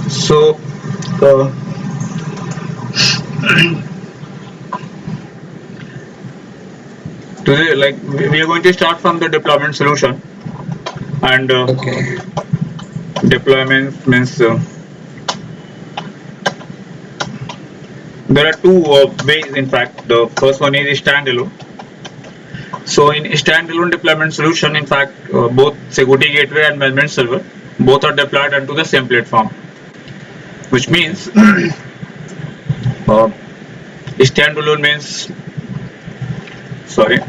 So today, like, we are going to start from the deployment solution, and Okay. deployment means there are two ways. In fact, the first one is standalone. So in standalone deployment solution, in fact, both security gateway and management server both are deployed onto the same platform, which means standalone means, sorry,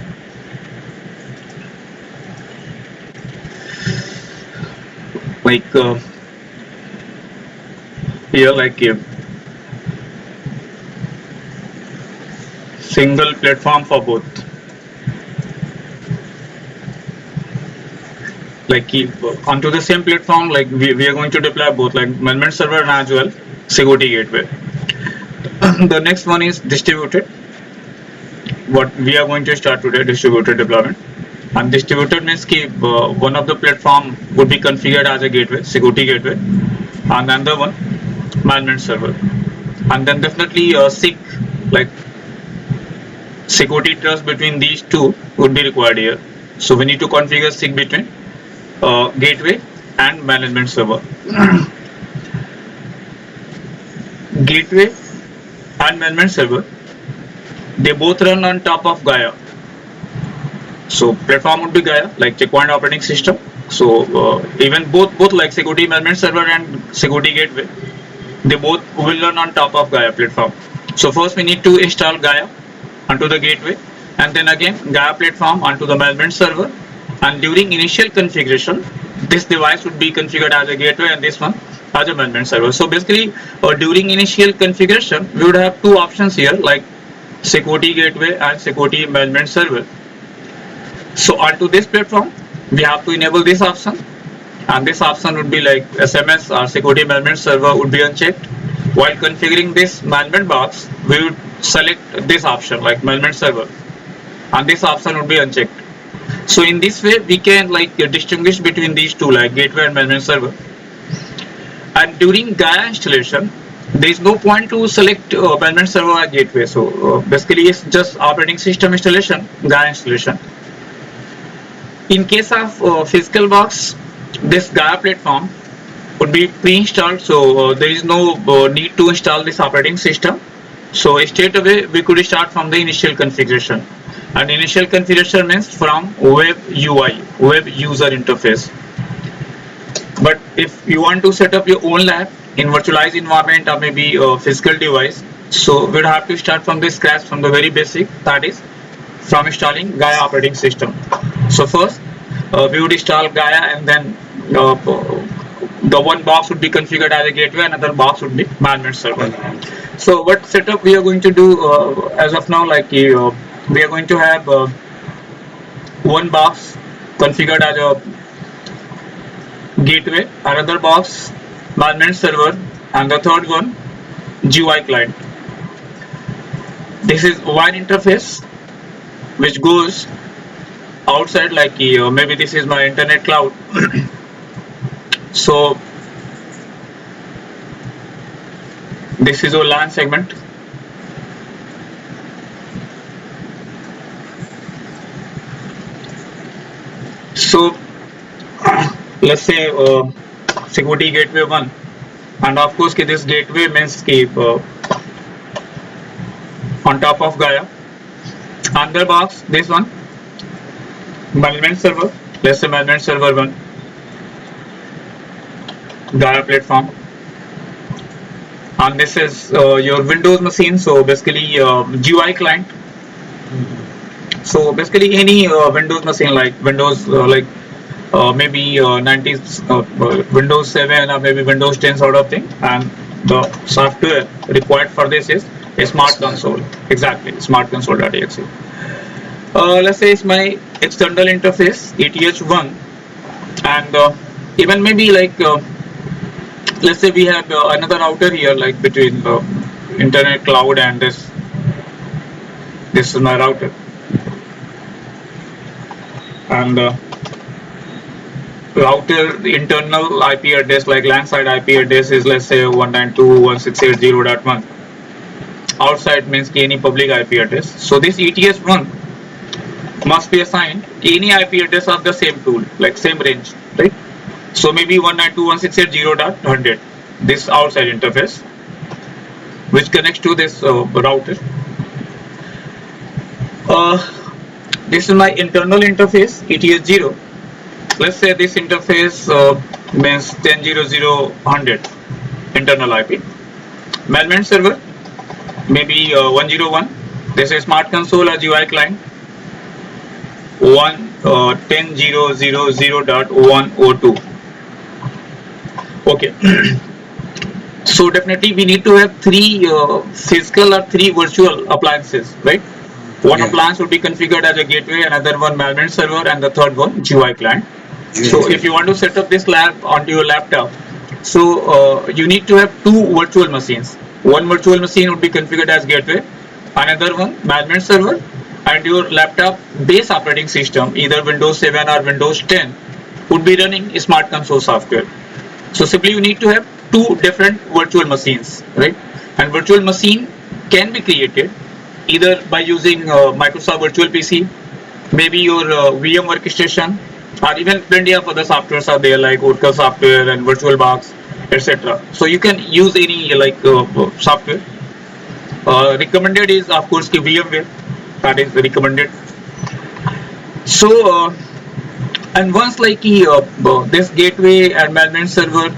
like here, like a single platform for both. Like keep onto the same platform, like we are going to deploy both, like management server and as well security gateway. The next one is distributed. What we are going to start today, distributed deployment. And distributed means keep one of the platform would be configured as a gateway, security gateway, and another one management server. And then definitely SIG, like security trust between these two would be required here. So we need to configure SIG between gateway and management server. Gateway and management server, they both run on top of Gaia. So platform would be Gaia, like checkpoint operating system. So even both like security management server and security gateway, they both will run on top of Gaia platform. So first we need to install Gaia onto the gateway, and then again Gaia platform onto the management server. And during initial configuration, this device would be configured as a gateway and this one as a management server. So basically, during initial configuration, we would have two options here, like security gateway and security management server. So onto this platform, we have to enable this option, and this option would be like SMS or security management server would be unchecked. While configuring this management box, we would select this option like management server, and this option would be unchecked. So in this way, we can like distinguish between these two, like gateway and management server. And during Gaia installation, there is no point to select management server or gateway. So basically, it's just operating system installation, Gaia installation. In case of physical box, this Gaia platform would be pre-installed, so there is no need to install this operating system. So straight away, we could start from the initial configuration. And initial configuration means from web UI, web user interface. But if you want to set up your own lab in virtualized environment or maybe a physical device, so we'd have to start from the scratch, from the very basic, that is from installing Gaia operating system. So first we would install Gaia, and then the one box would be configured as a gateway, another box would be management server. So what setup we are going to do as of now, like we are going to have one box configured as a gateway, another box management server, and the third one GUI client. This is one interface which goes outside, like maybe this is my internet cloud. So this is a LAN segment. So let's say security gateway 1, and of course this gateway means on top of Gaia. Under box, this one management server, let's say management server 1, Gaia platform, and this is your Windows machine, so basically GUI client. So basically any Windows machine, like Windows maybe 90s Windows 7 or maybe Windows 10 sort of thing, and the software required for this is a smart console. Exactly, smart console.exe. Let's say it's my external interface ETH1, and even maybe like let's say we have another router here, like between the internet cloud and this is my router, and router internal IP address like LAN side IP address is, let's say, 192.168.0.1. Outside means any public IP address. So this ETS1 must be assigned any IP address of the same tool, like same range, right? So maybe 192.168.0.100, this outside interface, which connects to this router. This is my internal interface, ETS0. Let's say this interface means 10.0.0.100 internal IP. Management server, maybe 101. This is smart console or GUI client. 10.0.0.102. Okay. So definitely we need to have three physical or three virtual appliances, right? One appliance would be configured as a gateway, another one management server, and the third one GUI client. So if you want to set up this lab onto your laptop, so you need to have two virtual machines. One virtual machine would be configured as gateway, another one management server, and your laptop base operating system, either Windows 7 or Windows 10, would be running smart console software. So simply you need to have two different virtual machines, right? And virtual machine can be created either by using Microsoft Virtual PC, maybe your VM workstation, or even plenty of other softwares are there like Oracle software and VirtualBox, etc. So you can use any like software. Recommended is of course VMware, that is recommended. So and once like this gateway and management server,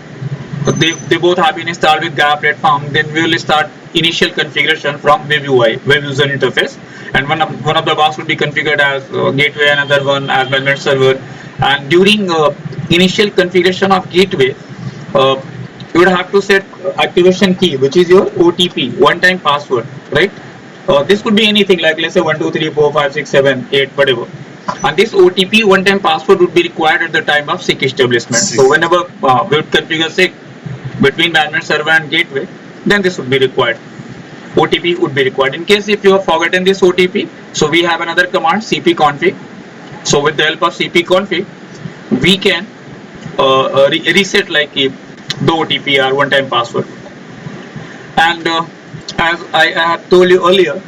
they both have been installed with Gaia platform, then we will start initial configuration from web UI, web user interface, and one of the box will be configured as gateway, another one as management server. And during initial configuration of gateway, you would have to set activation key, which is your OTP, one-time password, right? This could be anything like, let's say 1 2 3 4 5 6 7 8, whatever. And this OTP one-time password would be required at the time of SIG establishment. So whenever we would configure SIG between management server and gateway, then this would be required. OTP would be required. In case if you have forgotten this OTP, so we have another command, cpconfig. So with the help of cpconfig, we can reset like the OTP or one-time password. And as I have told you earlier,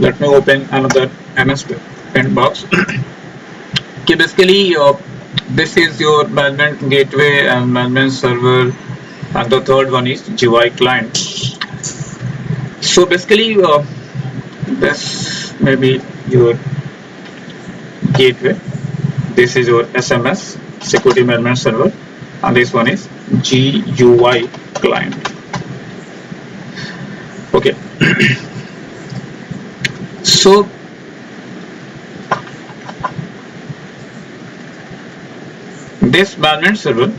let me open another MS Paint box. Okay, basically this is your management gateway and management server, and the third one is GUI client. So basically this may be your gateway, this is your SMS security management server, and this one is GUI client. Okay. So this management server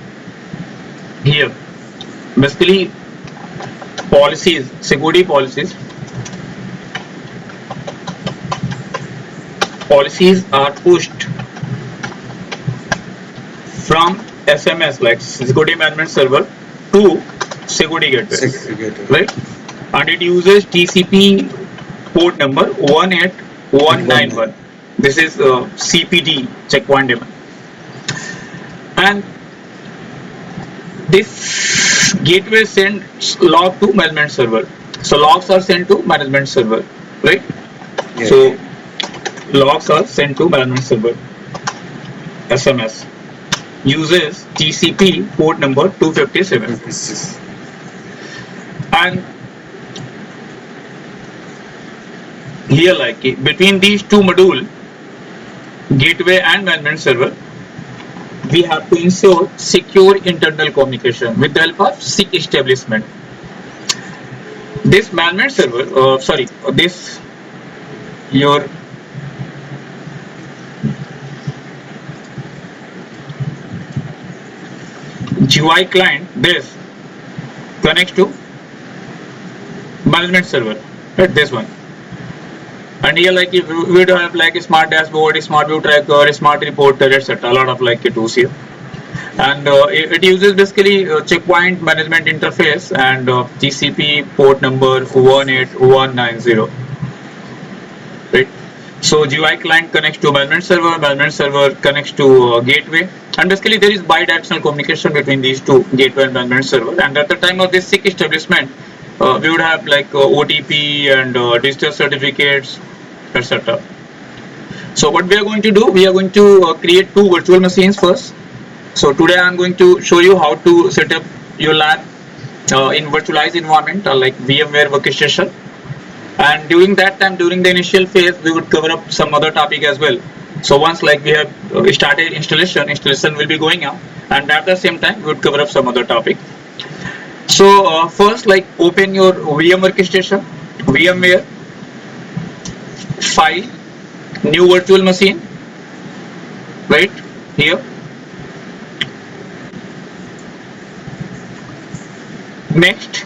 here, basically policies, security policies are pushed from SMS like security management server to security gateway, right? And it uses TCP port number 18191. This is CPD, checkpoint daemon. And this gateway sends log to management server. So logs are sent to management server, right? Yes. So logs are sent to management server. SMS uses TCP port number 257. And here, like between these two modules, gateway and management server, we have to ensure secure internal communication with the help of SIG establishment. This management server, this your GUI client, this connects to management server, right? This one. And here, like if we would have like a SmartDashboard, a SmartView tracker, a Smart Reporter, etc. A lot of like tools here. And it uses basically checkpoint management interface and TCP port number 18190. Right. So GUI client connects to management server connects to gateway, and basically there is bidirectional communication between these two, gateway and management server. And at the time of this SIG establishment, we would have like OTP and digital certificates, etc. So what we are going to do, we are going to create two virtual machines first. So today I am going to show you how to set up your lab in virtualized environment like VMware Workstation. And during that time, during the initial phase, we would cover up some other topic as well. So once like we have started installation will be going up, and at the same time we would cover up some other topic. So first, like open your VMware Workstation, VMware, file, new virtual machine, right here. Next,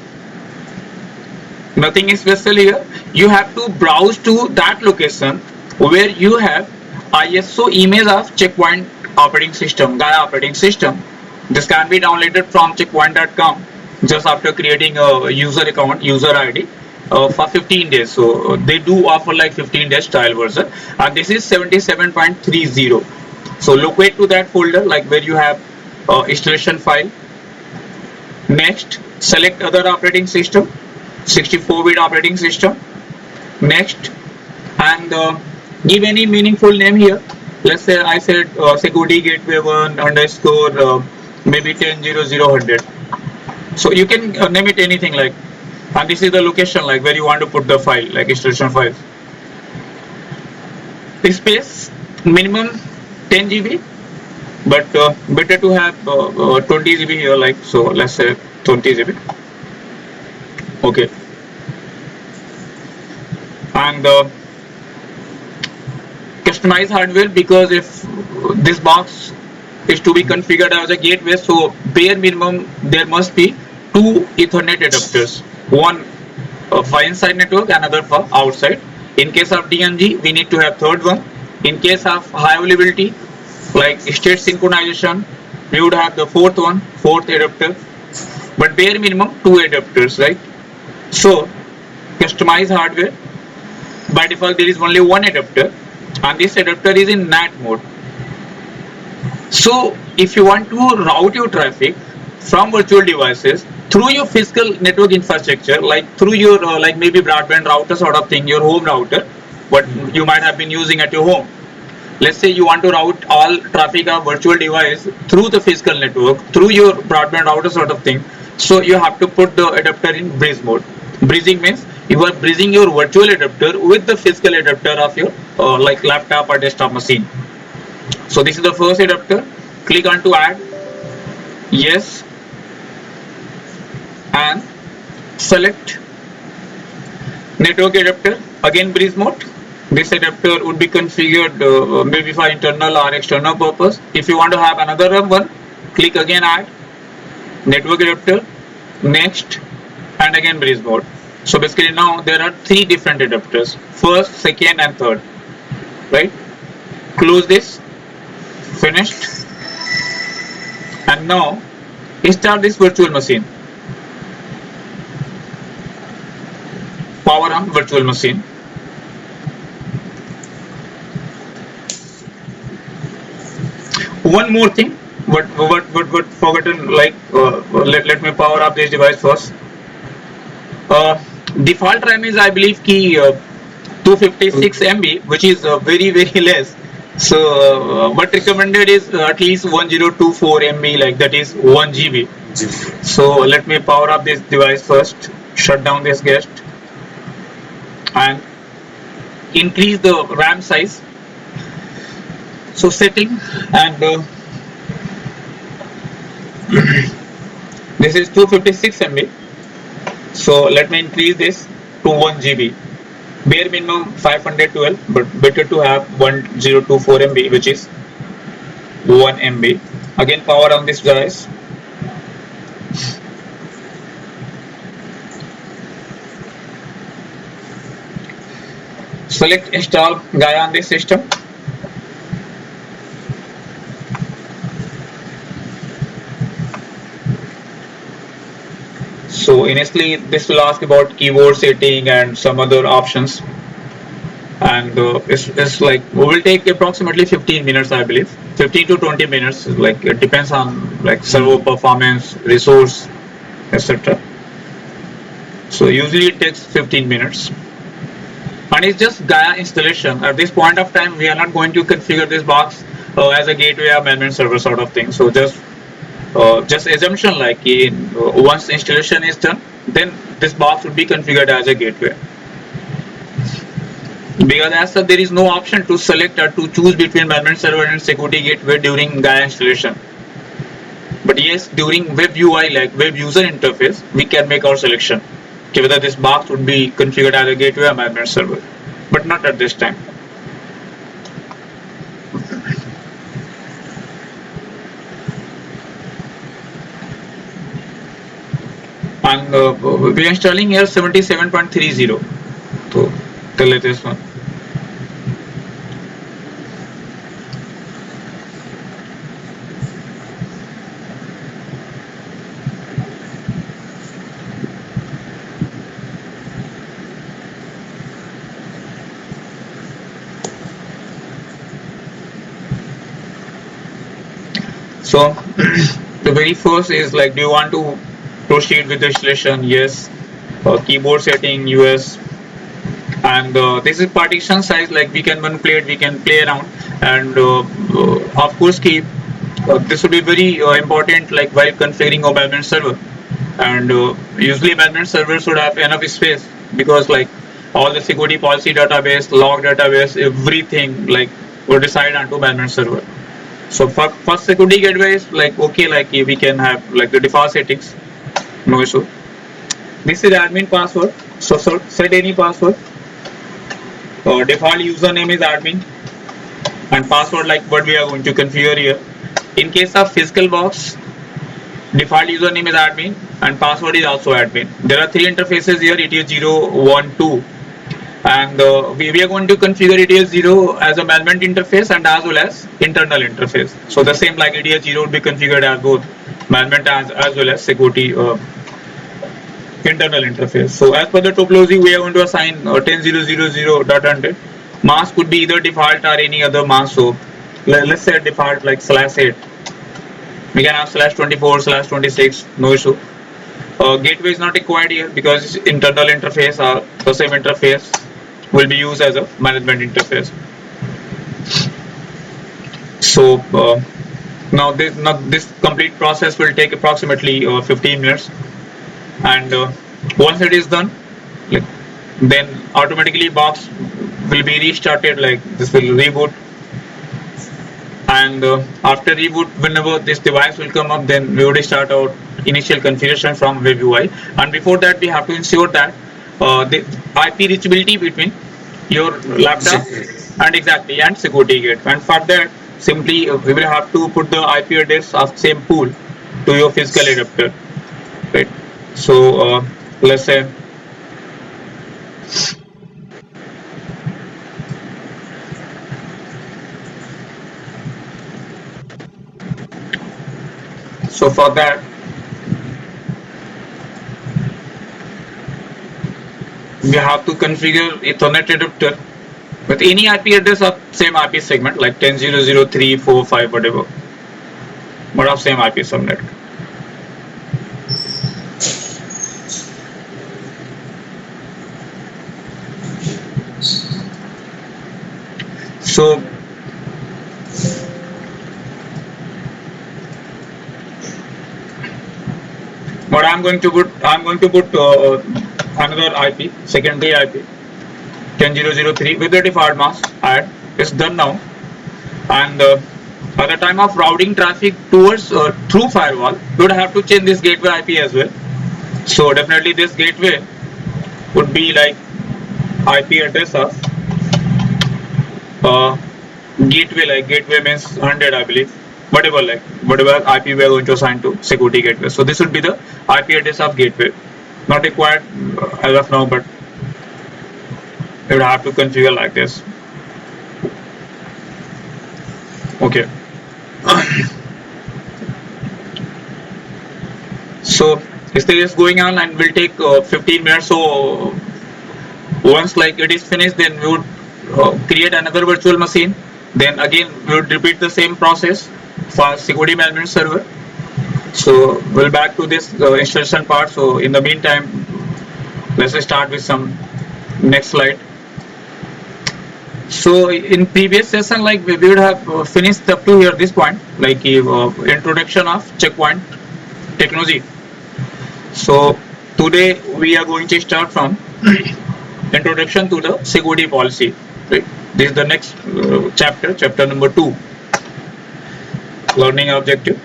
nothing is special here. You have to browse to that location where you have ISO image of Checkpoint operating system, Gaia operating system. This can be downloaded from checkpoint.com just after creating a user account, user ID for 15 days. So they do offer like 15 days trial version, and this is 77.30. So locate to that folder like where you have installation file. Next, select other operating system, 64-bit operating system. Next, and give any meaningful name here. Let's say I said security gateway 1 underscore maybe 10.0.0.100. So you can name it anything like, and this is the location like where you want to put the file, like installation file. Space minimum 10 GB, but better to have 20 GB here, like so. Let's say 20 GB. Okay. And customize hardware, because if this box is to be configured as a gateway, so bare minimum there must be two Ethernet adapters, one for inside network, another for outside. In case of DNG, we need to have third one. In case of high availability, like state synchronization, we would have the fourth adapter. But bare minimum two adapters, right? So customize hardware. By default, there is only one adapter, and this adapter is in NAT mode. So if you want to route your traffic from virtual devices through your physical network infrastructure, like through your like maybe broadband router sort of thing, your home router, what you might have been using at your home. Let's say you want to route all traffic of virtual device through the physical network, through your broadband router sort of thing. So you have to put the adapter in bridge mode. Bridging means you are bridging your virtual adapter with the physical adapter of your like laptop or desktop machine. So this is the first adapter. Click on to add. Yes. And select network adapter. Again bridge mode. This adapter would be configured maybe for internal or external purpose. If you want to have another one, click again add. Network adapter. Next. And again bridge mode. So basically now there are three different adapters, first, second and third, right? Close this, finished, and now install this virtual machine. Power on virtual machine. One more thing, what forgotten, like let me power up this device first. Default RAM is, I believe, 256 MB, which is very less. So what recommended is at least 1024 MB, like that is 1 GB. So let me power up this device first, shut down this guest, and increase the RAM size. So setting, and this is 256 MB. So let me increase this to 1 GB. Bare minimum 512, but better to have 1024 MB, which is 1 MB. Again, power on this device. Select install Gaia on this system. So initially this will ask about keyboard setting and some other options, and it's like we will take approximately 15 minutes, I believe. 15 to 20 minutes, like it depends on like server performance, resource, etc. So usually it takes 15 minutes. And it's just Gaia installation. At this point of time, we are not going to configure this box as a gateway or management server sort of thing. So just assumption like once installation is done, then this box would be configured as a gateway. Because as such, there is no option to select or to choose between management server and security gateway during Gaia installation. But yes, during web UI, like web user interface, we can make our selection. Okay, whether this box would be configured as a gateway or management server, but not at this time. And we are installing here 77.30, so the latest one. So the very first is like, do you want to proceed with the installation? Yes. Keyboard setting, US. And this is partition size, like we can manipulate, we can play around. And of course this would be very important like while configuring a management server. And usually management servers should have enough space, because like all the security policy database, log database, everything like will reside onto management server. So first security gateway is like okay, like we can have like the default settings, no issue. This is admin password, so set any password. Default username is admin, and password like what we are going to configure here. In case of physical box, default username is admin and password is also admin. There are three interfaces here. It is 0, 1, 2. And we are going to configure ETS 0 as a management interface and as well as internal interface. So the same like ETS 0 would be configured as both management as well as security internal interface. So as per the topology, we are going to assign 10.0.0.100. Mask could be either default or any other mask. So let's say default like /8. We can have /24/26, no issue. Gateway is not required here because it's internal interface or the same interface will be used as a management interface. So now this complete process will take approximately 15 minutes, and once it is done, then automatically box will be restarted, like this will reboot. And after reboot, whenever this device will come up, then we would start our initial configuration from web UI. And before that, we have to ensure that the IP reachability between your laptop and security gate. And for that, simply we will have to put the IP address of same pool to your physical adapter. Right. So let's say so for that we have to configure Ethernet adapter with any IP address of same IP segment like 10.0.0.3.4.5 whatever, but of same IP subnet. So what I'm going to put another IP, secondary IP 10.0.0.3 with the default mask. Add. It's done now. And at the time of routing traffic towards through firewall, you would have to change this gateway IP as well. So definitely this gateway would be like IP address of gateway, like gateway means 100, I believe. Whatever IP we are going to assign to security gateway. So this would be the IP address of gateway. Not required as of now, but you would have to configure like this. Okay. So this thing is going on and will take 15 minutes. So once like it is finished, then we would create another virtual machine. Then again we would repeat the same process for security management server. So we'll back to this installation part. So in the meantime, let's start with some next slide. So in previous session, like we would have finished up to here this point, like introduction of checkpoint technology. So today we are going to start from introduction to the security policy. Right? This is the next chapter number 2, learning objective.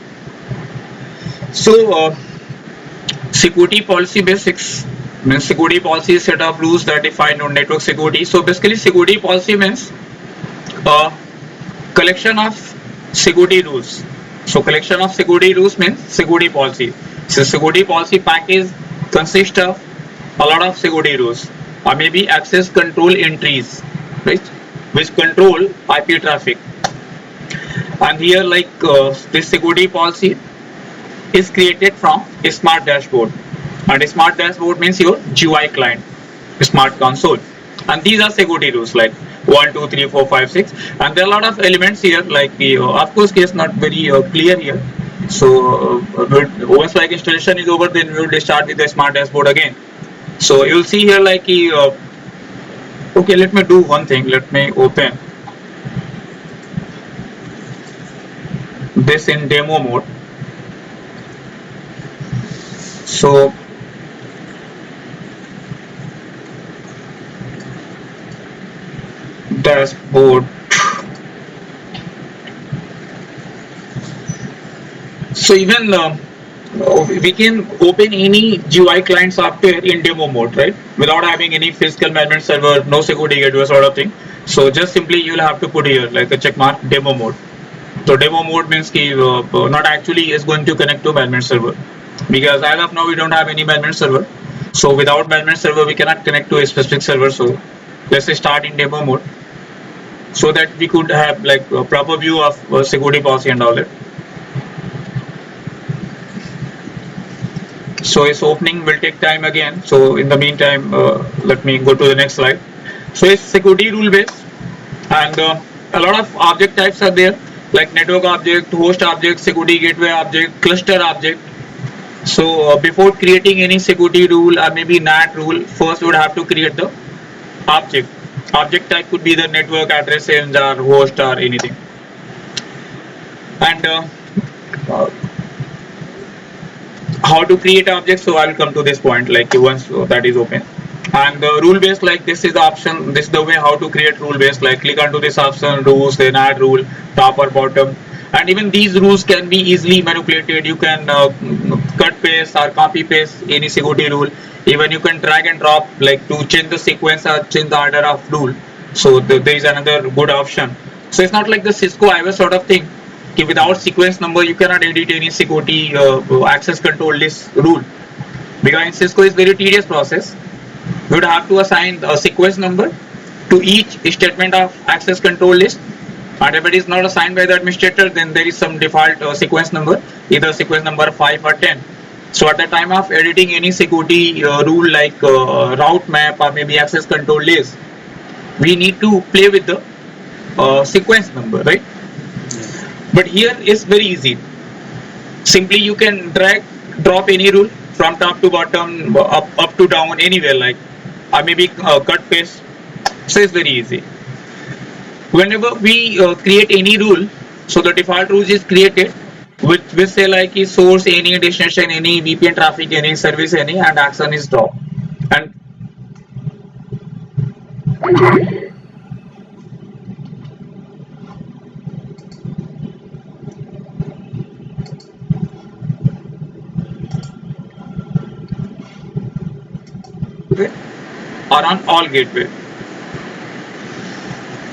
So security policy basics means security policy is set of rules that define network security. So basically security policy means a collection of security rules. So collection of security rules means security policy. So security policy package consists of a lot of security rules, or maybe access control entries, right, which control IP traffic. And here like this security policy is created from a SmartDashboard, and a SmartDashboard means your GUI client, smart console, and these are security rules like 1, 2, 3, 4, 5, 6, and there are a lot of elements here. Like of course case not very clear here. So once like installation is over, then we will start with the SmartDashboard again. So you will see here like okay, let me do one thing. Let me open this in demo mode. So dashboard. So even we can open any GUI client software in demo mode, right, without having any physical management server, no security gateway sort of thing. So just simply you will have to put here like a check mark demo mode. So demo mode means ki, not actually is going to connect to management server, because as of now we don't have any management server. So without management server we cannot connect to a specific server. So let's start in demo mode so that we could have like a proper view of security policy and all that. So its opening will take time again. So in the meantime, let me go to the next slide. So it's security rule based, and a lot of object types are there, like network object, host object, security gateway object, cluster object. So before creating any security rule or maybe NAT rule, first we would have to create the object. Object type could be the network address range or host or anything. And how to create objects, so I will come to this point like once that is open. And rule based, like this is the option, this is the way how to create rule based, like click onto this option, rules, then add rule, top or bottom. And even these rules can be easily manipulated. You can cut paste or copy paste any security rule. Even you can drag and drop like to change the sequence or change the order of rule. So there is another good option. So it's not like the Cisco IOS sort of thing. Without sequence number you cannot edit any security access control list rule, because in Cisco is very tedious process. You would have to assign a sequence number to each statement of access control list, and if it is not assigned by the administrator, then there is some default sequence number, either sequence number 5 or 10. So at the time of editing any security rule like route map or maybe access control list, we need to play with the sequence number, right? But here is very easy. Simply you can drag, drop any rule from top to bottom, up to down, anywhere, like, or maybe cut paste. So it's very easy. Whenever we create any rule, so the default rules is created, which say like is source any, destination any, VPN traffic any, service any, and action is drop. And or on all gateway.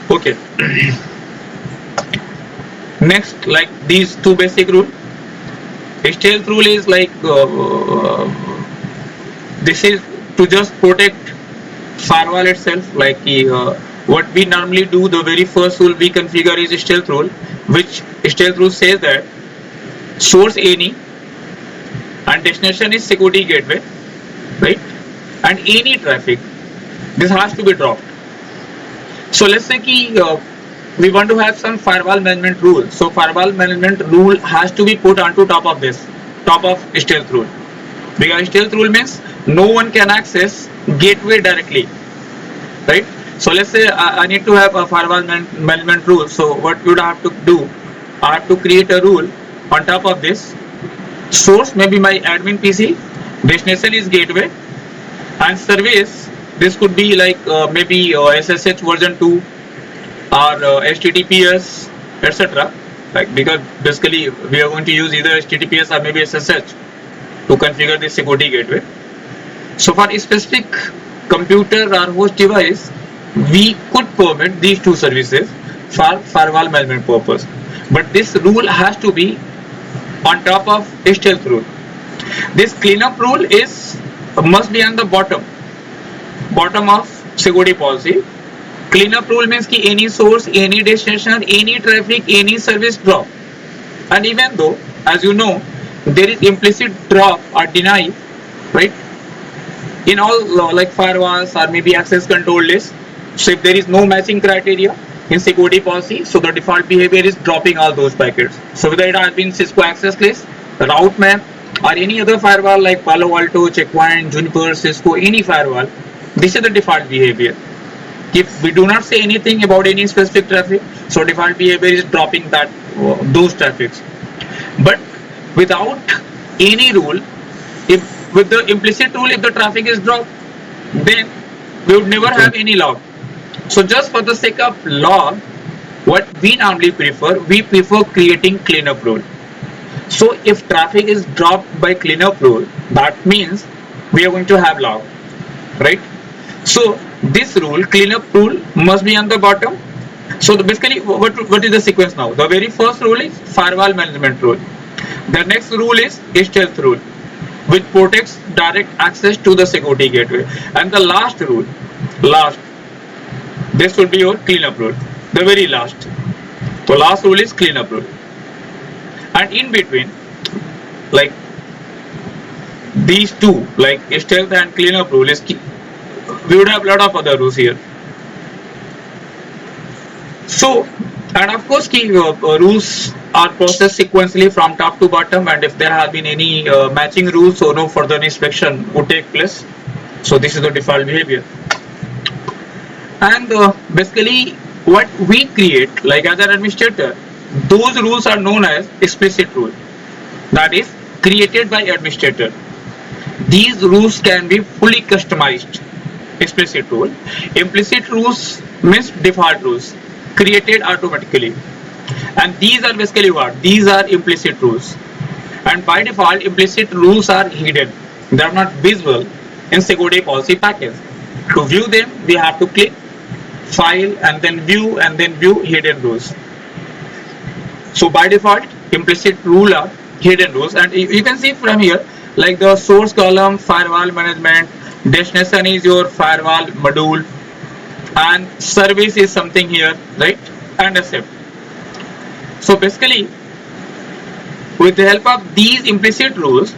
Okay. Next, like these two basic rules. Stealth rule is like this is to just protect firewall itself. Like what we normally do, the very first rule we configure is stealth rule, which stealth rule says that source any and destination is security gateway, right? And any traffic, this has to be dropped. So let's say we want to have some firewall management rule. So firewall management rule has to be put onto top of this, top of stealth rule. Because stealth rule means no one can access gateway directly, right? So let's say I need to have a firewall management rule. So what would I have to do? I have to create a rule on top of this. Source may be my admin PC, destination is gateway, and service, this could be like maybe SSH version 2 or HTTPS, etc. Like, because basically we are going to use either HTTPS or maybe SSH to configure the security gateway. So for a specific computer or host device, we could permit these two services for firewall management purpose. But this rule has to be on top of stealth rule. This cleanup rule must be on the bottom of security policy. Cleanup rule means ki any source, any destination, any traffic, any service drop. And even though, as you know, there is implicit drop or deny, right? In all like firewalls or maybe access control list. So if there is no matching criteria in security policy, so the default behavior is dropping all those packets. So whether it has been Cisco access list, route map, or any other firewall like Palo Alto, Checkpoint, Juniper, Cisco, any firewall, this is the default behavior. If we do not say anything about any specific traffic, so default behavior is dropping those traffics. But without any rule, if with the implicit rule, if the traffic is dropped, then we would never have any log. So just for the sake of log, what we normally prefer, we prefer creating cleanup rule. So if traffic is dropped by cleanup rule, that means we are going to have log, right? So this rule, cleanup rule, must be on the bottom. So basically, what is the sequence now? The very first rule is firewall management rule. The next rule is stealth rule, which protects direct access to the security gateway. And the last rule, this would be your cleanup rule. The very last. The last rule is cleanup rule. And in between, like these two, like stealth and cleanup rule, we would have a lot of other rules here. So, and of course, rules are processed sequentially from top to bottom, and if there have been any matching rules, so no further inspection would take place. So this is the default behavior. And basically, what we create, like as an administrator, those rules are known as explicit rule. That is created by administrator. These rules can be fully customized. Explicit rule. Implicit rules means default rules created automatically, and these are basically what? These are implicit rules, and by default implicit rules are hidden. They are not visible in security policy package. To view them, we have to click file and then view hidden rules. So by default implicit rule are hidden rules, and you can see from here, like the source column, firewall management, destination is your firewall module, and service is something here, right? And accept. So basically, with the help of these implicit rules,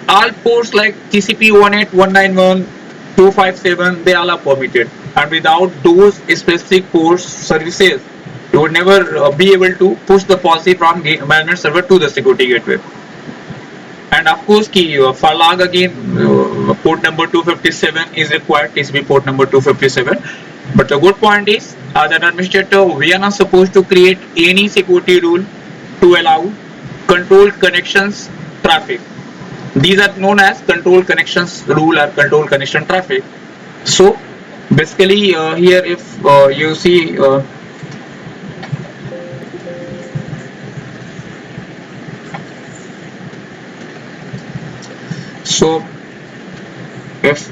all ports like TCP 18191.257, they all are permitted, and without those specific ports services, you would never be able to push the policy from management server to the security gateway. And of course, for log again, port number 257 is required, TCP port number 257. But the good point is, as an administrator, we are not supposed to create any security rule to allow controlled connections traffic. These are known as control connections rule or control connection traffic. So basically, here if you see so if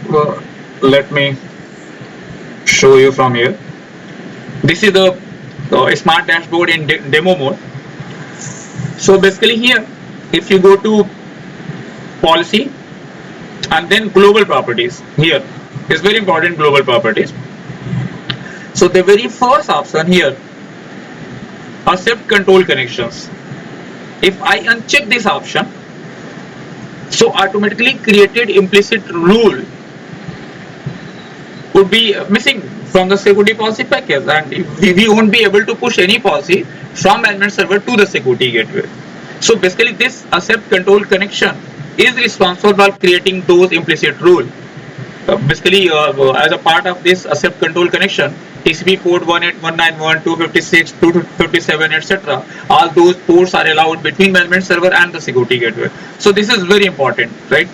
let me show you from here. This is the smart dashboard in demo mode. So basically here, if you go to policy and then global properties, here is very important, global properties. So the very first option here, accept control connections. If I uncheck this option, so automatically created implicit rule would be missing from the security policy package, and we won't be able to push any policy from management server to the security gateway. So basically this accept control connection is responsible for creating those implicit rules. Basically, as a part of this accept control connection, TCP port 18191, 256, 257, etc. All those ports are allowed between management server and the security gateway. So this is very important, right?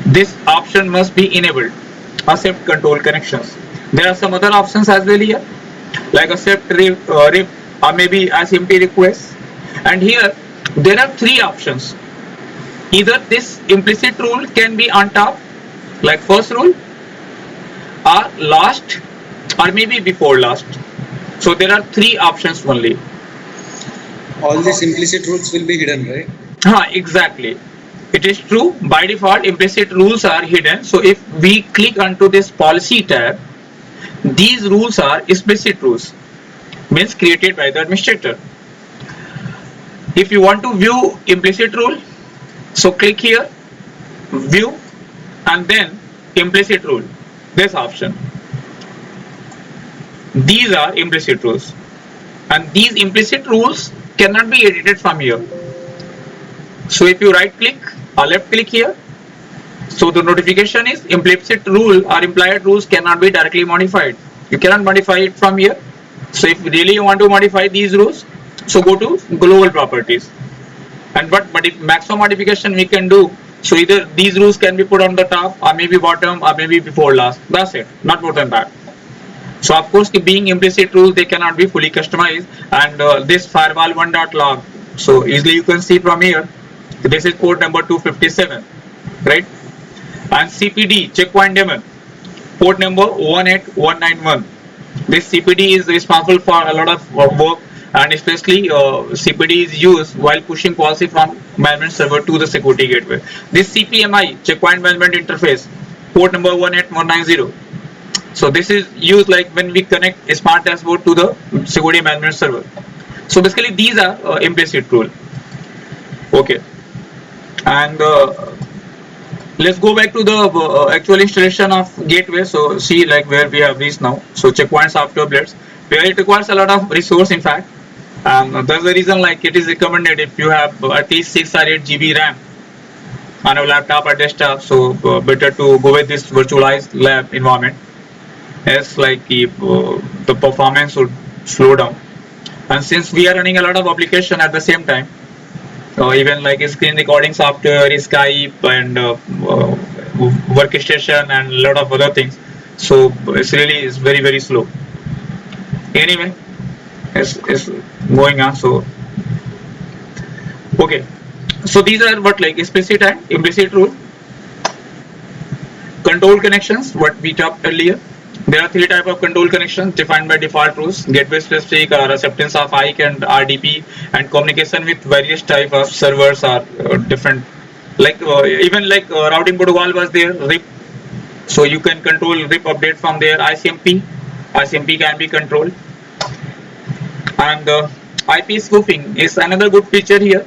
This option must be enabled. Accept control connections. There are some other options as well here, like accept RIP or maybe SMP requests. And here there are three options. Either this implicit rule can be on top, like first rule, or last, or maybe before last. So there are three options only. All these implicit rules will be hidden, right? Exactly. It is true. By default, implicit rules are hidden. So if we click onto this policy tab, these rules are explicit rules, means created by the administrator. If you want to view implicit rule, so click here, view, and then implicit rule, this option. These are implicit rules, and these implicit rules cannot be edited from here. So if you right click or left click here, so the notification is implicit rule or implied rules cannot be directly modified. You cannot modify it from here. So if really you want to modify these rules, so go to global properties. And but if maximum modification we can do, so either these rules can be put on the top, or maybe bottom, or maybe before last. That's it, not more than that. So of course, being implicit rules, they cannot be fully customized. And this firewall 1.log, so easily you can see from here, this is port number 257, right? And CPD, checkpoint daemon, port number 18191. This CPD is responsible for a lot of work, and especially CPD is used while pushing policy from management server to the security gateway. This CPMI, checkpoint management interface, port number 18190. So this is used like when we connect a SmartDashboard to the security management server. So basically these are implicit rule. Okay, and let's go back to the actual installation of gateway. So see like where we have reached now. So checkpoint software blades, where it requires a lot of resource in fact. That's the reason like it is recommended if you have at least 6 or 8 GB RAM on a laptop or desktop, so better to go with this virtualized lab environment, as like the performance would slow down. And since we are running a lot of application at the same time, even like screen recording software, Skype, and WORKSTATION, and a lot of other things, so it's really very slow. Anyway, it's going on. So okay, so these are what like explicit and implicit rule. Control connections, what we talked earlier. There are three types of control connections defined by default rules: gateway specific, or acceptance of IC and RDP, and communication with various type of servers are different. Like even like routing protocol was there, RIP, so you can control RIP update from there. ICMP can be controlled. And IP spoofing is another good feature here,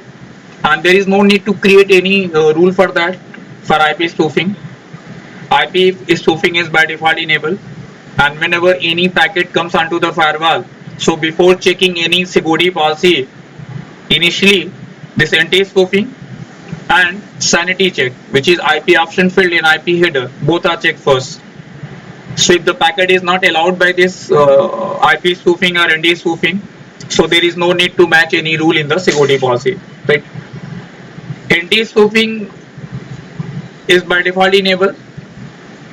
and there is no need to create any rule for that. For IP spoofing, IP spoofing is by default enabled, and whenever any packet comes onto the firewall, so before checking any security policy, initially this anti-spoofing and sanity check, which is IP option field in IP header, both are checked first. So if the packet is not allowed by this IP spoofing or anti-spoofing, so there is no need to match any rule in the security policy, right? Anti-spoofing is by default enabled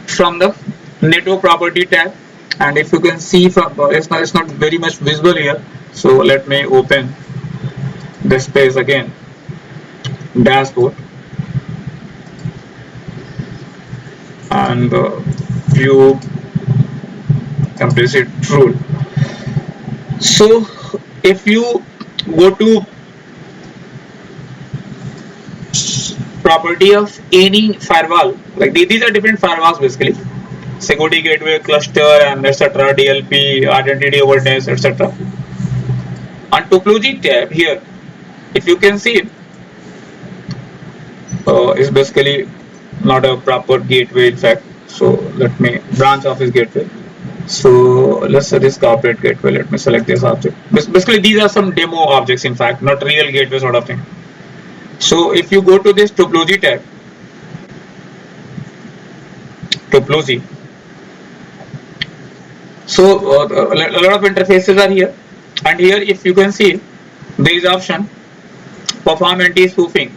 from the network property tab, and if you can see from it's not very much visible here, so let me open this page again, dashboard, and view implicit rule. So if you go to property of any firewall, like these are different firewalls basically: security gateway, cluster, and etc., DLP, identity overdose, etc. On topology tab here, if you can see, is basically not a proper gateway in fact. So let me branch office gateway. So let's say this corporate gateway. Let me select this object. Basically, these are some demo objects, in fact, not real gateway sort of thing. So if you go to this topology tab, topology. So a lot of interfaces are here, and here if you can see, there is option perform anti-spoofing,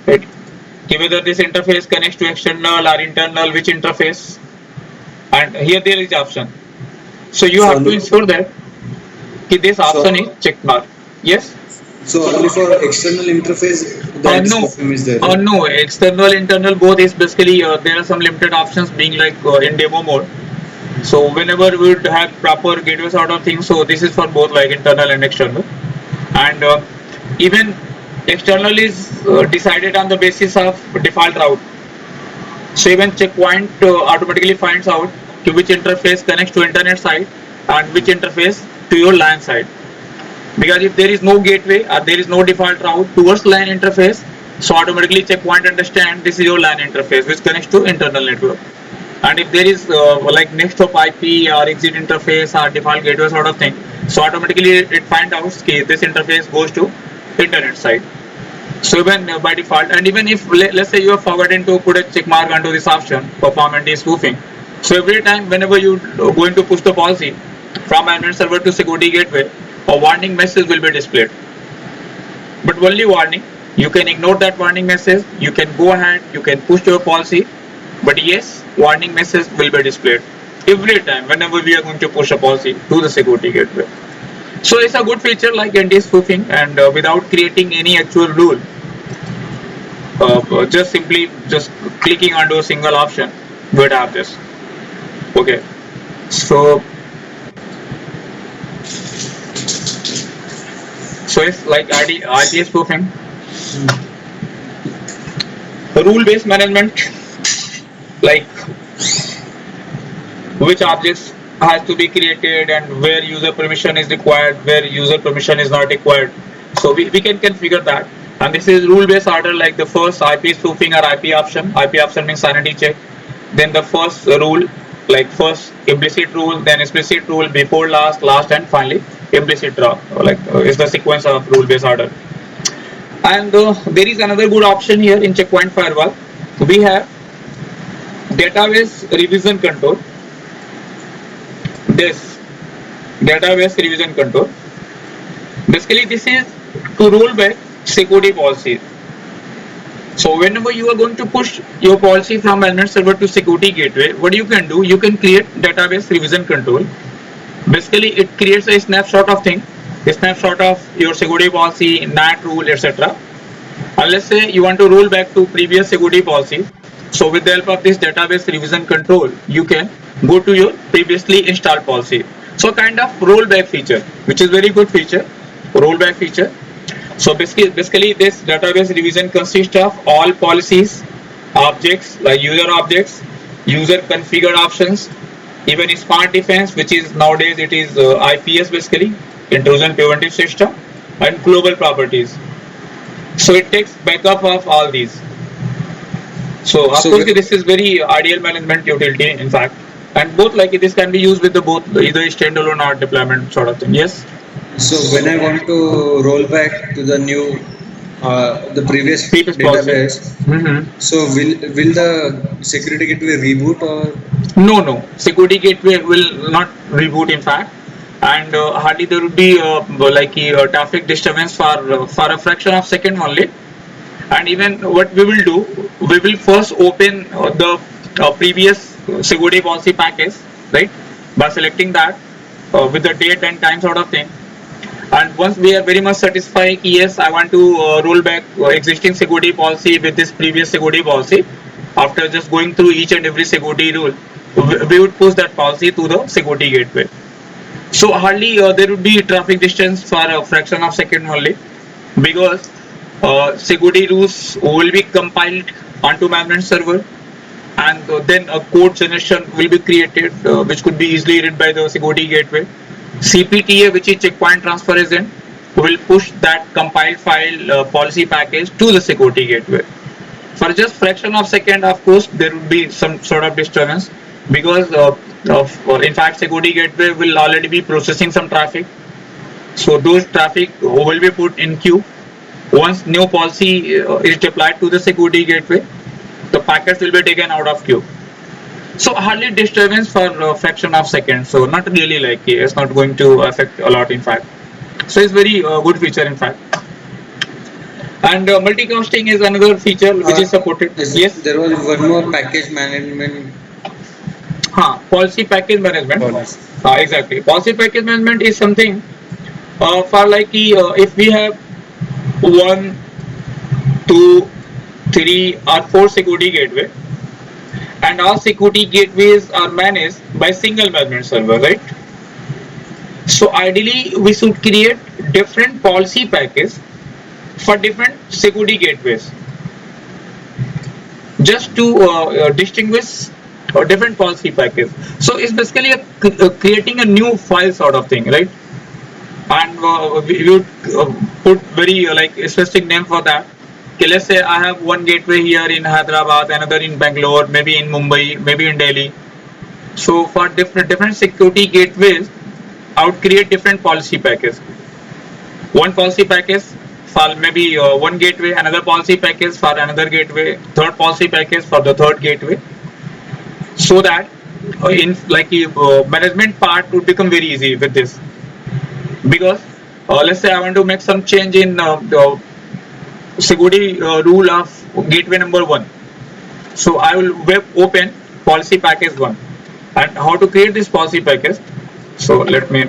right? Whether this interface connects to external or internal, which interface, and here there is option. So you have to ensure that this option is checked mark. Yes. So only for external interface the anti-spoofing is there. No, external, internal both is basically there are some limited options being like in demo mode. So whenever we would have proper gateway sort of thing, so this is for both like internal and external, and even external is decided on the basis of default route. So even checkpoint automatically finds out to which interface connects to internet side and which interface to your LAN side. Because if there is no gateway or there is no default route towards LAN interface, so automatically checkpoint understand this is your LAN interface which connects to internal network. And if there is like next hop IP or exit interface or default gateway sort of thing, so automatically it finds out okay, this interface goes to internet side. So even by default, and even if let's say you have forgotten to put a check mark onto this option, perform anti-spoofing. So every time whenever you are going to push the policy from admin server to security gateway, a warning message will be displayed. But only warning, you can ignore that warning message, you can go ahead, you can push your policy, but yes, warning message will be displayed every time whenever we are going to push a policy to the security gateway. So it's a good feature like anti-spoofing, and without creating any actual rule, just simply clicking onto a single option, we would have this. Okay, so it's like IP spoofing, rule-based management, like which objects has to be created and where user permission is required, where user permission is not required. So we can configure that. And this is rule-based order, like the first IP spoofing or IP option. IP option means sanity check. Then the first rule, like first implicit rule, then explicit rule, before last, last, and finally implicit draw. Like is the sequence of rule-based order. And there is another good option here in checkpoint firewall. We have database revision control. This database revision control. Basically, this is to roll back security policies. So whenever you are going to push your policy from admin server to security gateway, what you can do, you can create database revision control. Basically, it creates a snapshot of thing, a snapshot of your security policy, NAT rule, etc. And let's say you want to roll back to previous security policy. So with the help of this database revision control, you can go to your previously installed policy. So kind of rollback feature, which is very good feature, rollback feature. So basically this database revision consists of all policies, objects like user objects, user configured options, even smart defense, which is nowadays it is IPS basically, intrusion preventive system, and global properties. So it takes backup of all these. So of course this is very ideal management utility in fact, and both like this can be used with the both either standalone or deployment sort of thing. Yes. So when I want to roll back to the new the previous database, so will the security gateway reboot or? No, security gateway will not reboot in fact, and hardly there would be like a traffic disturbance for a fraction of second only. And even what we will do, we will first open the previous security policy package, right, by selecting that with the date and time sort of thing. And once we are very much satisfied, yes, I want to roll back existing security policy with this previous security policy, after just going through each and every security rule, we would push that policy to the security gateway. So hardly there would be traffic distance for a fraction of second only, because security rules will be compiled onto management server, and then a code generation will be created which could be easily read by the security gateway. CPTA, which is checkpoint transfer agent, will push that compiled file policy package to the security gateway. For just fraction of second, of course, there would be some sort of disturbance, because or in fact security gateway will already be processing some traffic. So those traffic will be put in queue. Once new policy is deployed to the security gateway, the packets will be taken out of queue. So hardly disturbance for a fraction of seconds. So not really, like it's not going to affect a lot in fact. So it's very good feature in fact. And multicasting is another feature which is supported. Yes. There was one more package management. Policy package management. Exactly. Policy package management is something for like if we have 1, 2, 3 or 4 security gateway, and all security gateways are managed by single management server, right? So ideally we should create different policy package for different security gateways, just to distinguish different policy package. So it's basically creating a new file sort of thing, right? And we would put very like specific name for that. Okay, let's say I have one gateway here in Hyderabad, another in Bangalore, maybe in Mumbai, maybe in Delhi. So for different security gateways, I would create different policy package. One policy package for maybe one gateway, another policy package for another gateway, third policy package for the third gateway, so that in like management part would become very easy with this. Because let's say I want to make some change in the security rule of gateway number 1. So I will web open policy package 1. And how to create this policy package? So let me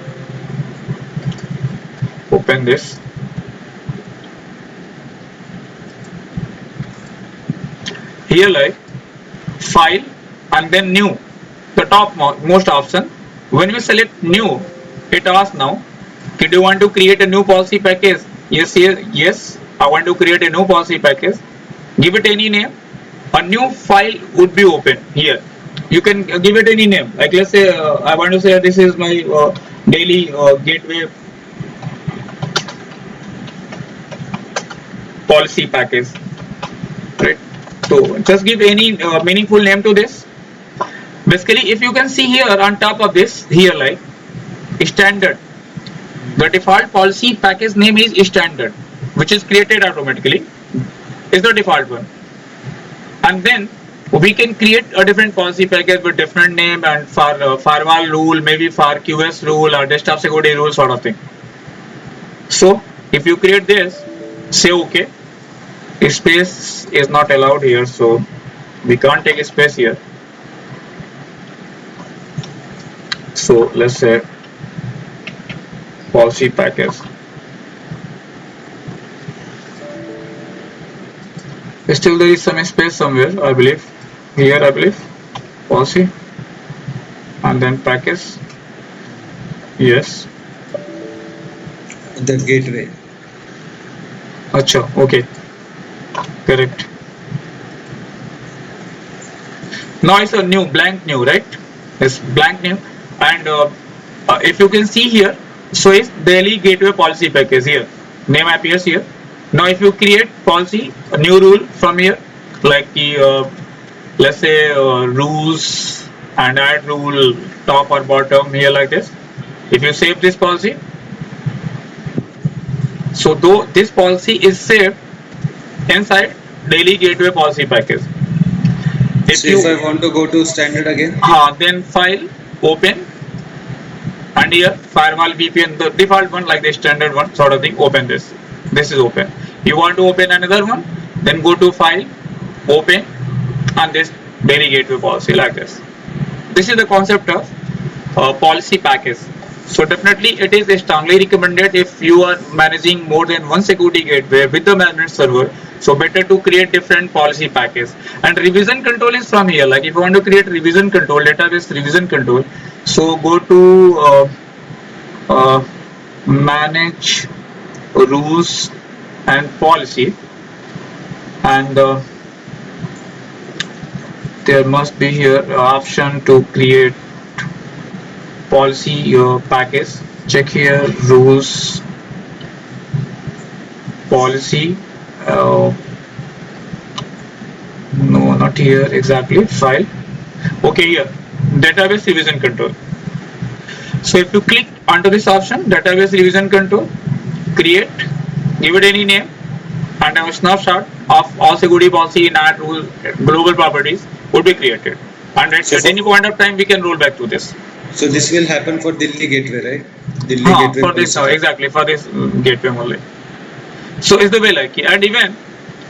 open this. Here like file and then new, the top most option. When we select new, it asks now, do you want to create a new policy package? Yes, I want to create a new policy package. Give it any name. A new file would be open here. You can give it any name. Like let's say I want to say this is my daily gateway policy package, right? So just give any meaningful name to this. Basically, if you can see here on top of this, here like standard, the default policy package name is standard, which is created automatically, is the default one. And then we can create a different policy package with different name, and for firewall rule, maybe for QS rule or desktop security rule sort of thing. So if you create this, say OK. Space is not allowed here, so we can't take a space here. So let's say policy package. Still there is some space somewhere, I believe. Here I believe policy and then package. Yes. The gateway. Acha, okay. Correct. Now it's a new blank new, right? It's blank new, and if you can see here, so it's daily gateway policy package here. Name appears here. Now if you create policy, a new rule from here, like the let's say rules and add rule top or bottom here like this. If you save this policy, so though this policy is saved inside daily gateway policy package. If I want to go to standard again, then file, open, and here firewall VPN, the default one, like the standard one sort of thing, open this. This is open. You want to open another one, then go to file, open, and this daily gateway policy like this. This is the concept of policy package. So definitely it is strongly recommended if you are managing more than one security gateway with the management server. So better to create different policy package. And revision control is from here. Like if you want to create revision control, database revision control, so go to manage rules and policy, and there must be here option to create policy package. Check here rules policy. No, not here exactly. File. Okay, here database revision control. So if you click onto this option, database revision control, create, give it any name, and a snapshot of all security policy, NAT rule, global properties would be created. And at any point of time, we can roll back to this. So this will happen for Delhi gateway, right? Delhi gateway for this exactly, for this gateway only. So it's the way like, and even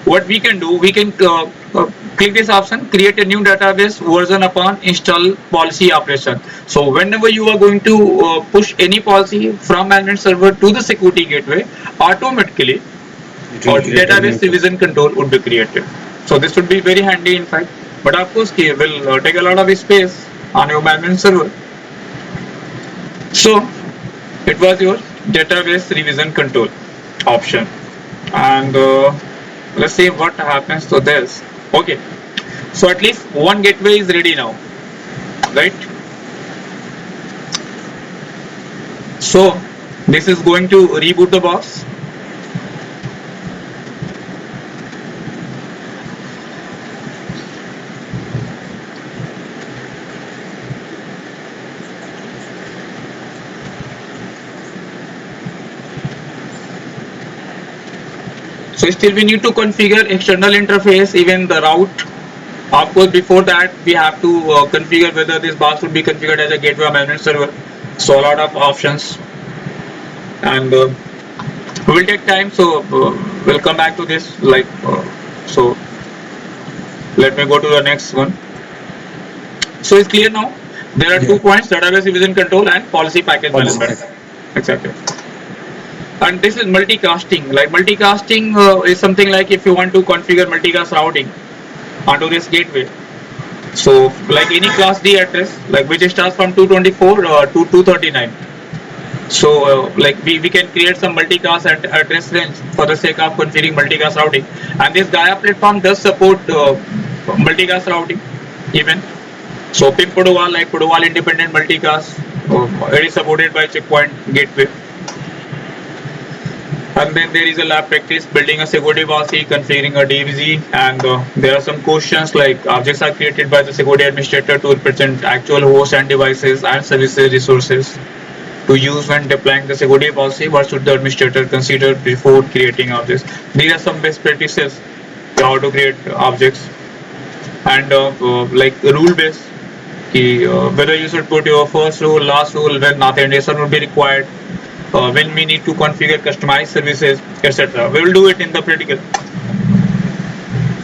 what we can do, we can click this option, create a new database version upon install policy operation. So whenever you are going to push any policy from management server to the security gateway, automatically database revision control would be created. So this would be very handy in fact, but of course it will take a lot of space on your management server. So it was your database revision control option, and let's see what happens to this. Okay, so at least one gateway is ready now, right? So this is going to reboot the box. So still we need to configure external interface, even the route. Of course, before that we have to configure whether this box would be configured as a gateway or management server. So a lot of options, and will take time. So we'll come back to this. So let me go to the next one. So it's clear now. There are 2 points: database revision control and policy package management. Exactly. And this is multicasting. Like multicasting is something like if you want to configure multicast routing onto this gateway. So like any class D address, like which starts from 224 to 239. So like we can create some multicast address range for the sake of configuring multicast routing. And this Gaia platform does support multicast routing even. So PIM protocol like protocol independent multicast, it is supported by Checkpoint gateway. And then there is a lab practice, building a security policy, configuring a DVZ, and there are some questions like objects are created by the security administrator to represent actual hosts and devices and services resources to use when deploying the security policy. What should the administrator consider before creating objects? These are some best practices how to create objects, and like rule based, whether you should put your first rule, last rule, when authentication would be required. When we need to configure customized services, etc. We will do it in the practical.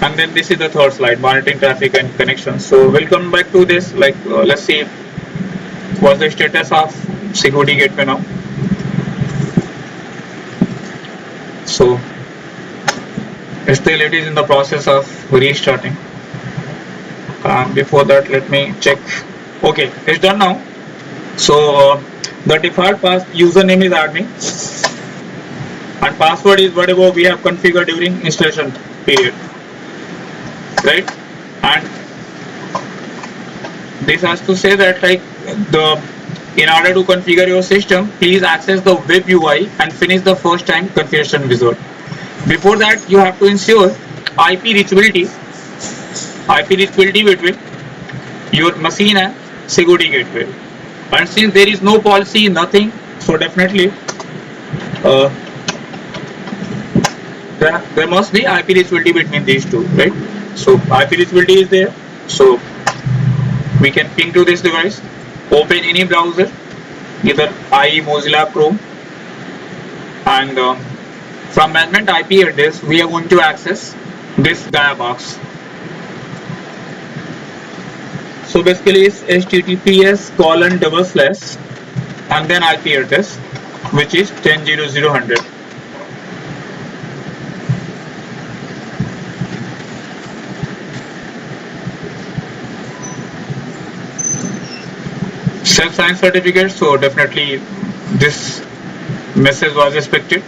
And then this is the third slide, monitoring traffic and connections. So we'll come back to this. Like let's see what's the status of security gateway now. So still it is in the process of restarting. Before that, let me check. Okay, it's done now. So the default username is admin, and password is whatever we have configured during installation period, right? And this has to say that like in order to configure your system, please access the web UI and finish the first time configuration wizard. Before that, you have to ensure IP reachability between your machine and security gateway. And since there is no policy, nothing, so definitely there must be IP reachability between these two, right? So IP reachability is there, so we can ping to this device, open any browser, either IE, Mozilla, Chrome, and from management IP address we are going to access this Gaia box. So basically it's https:// and then IP address, which is 10.0.0.100. Self-signed certificate, so definitely this message was expected.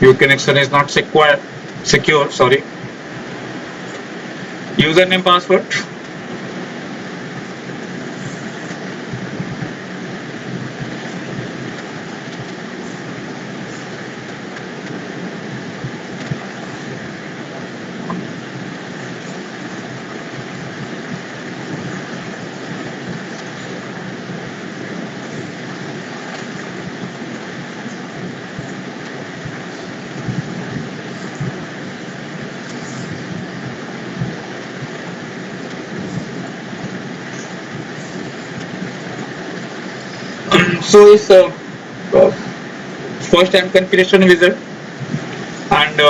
Your connection is not secure. Sorry. Username, password. So it's first time configuration wizard, and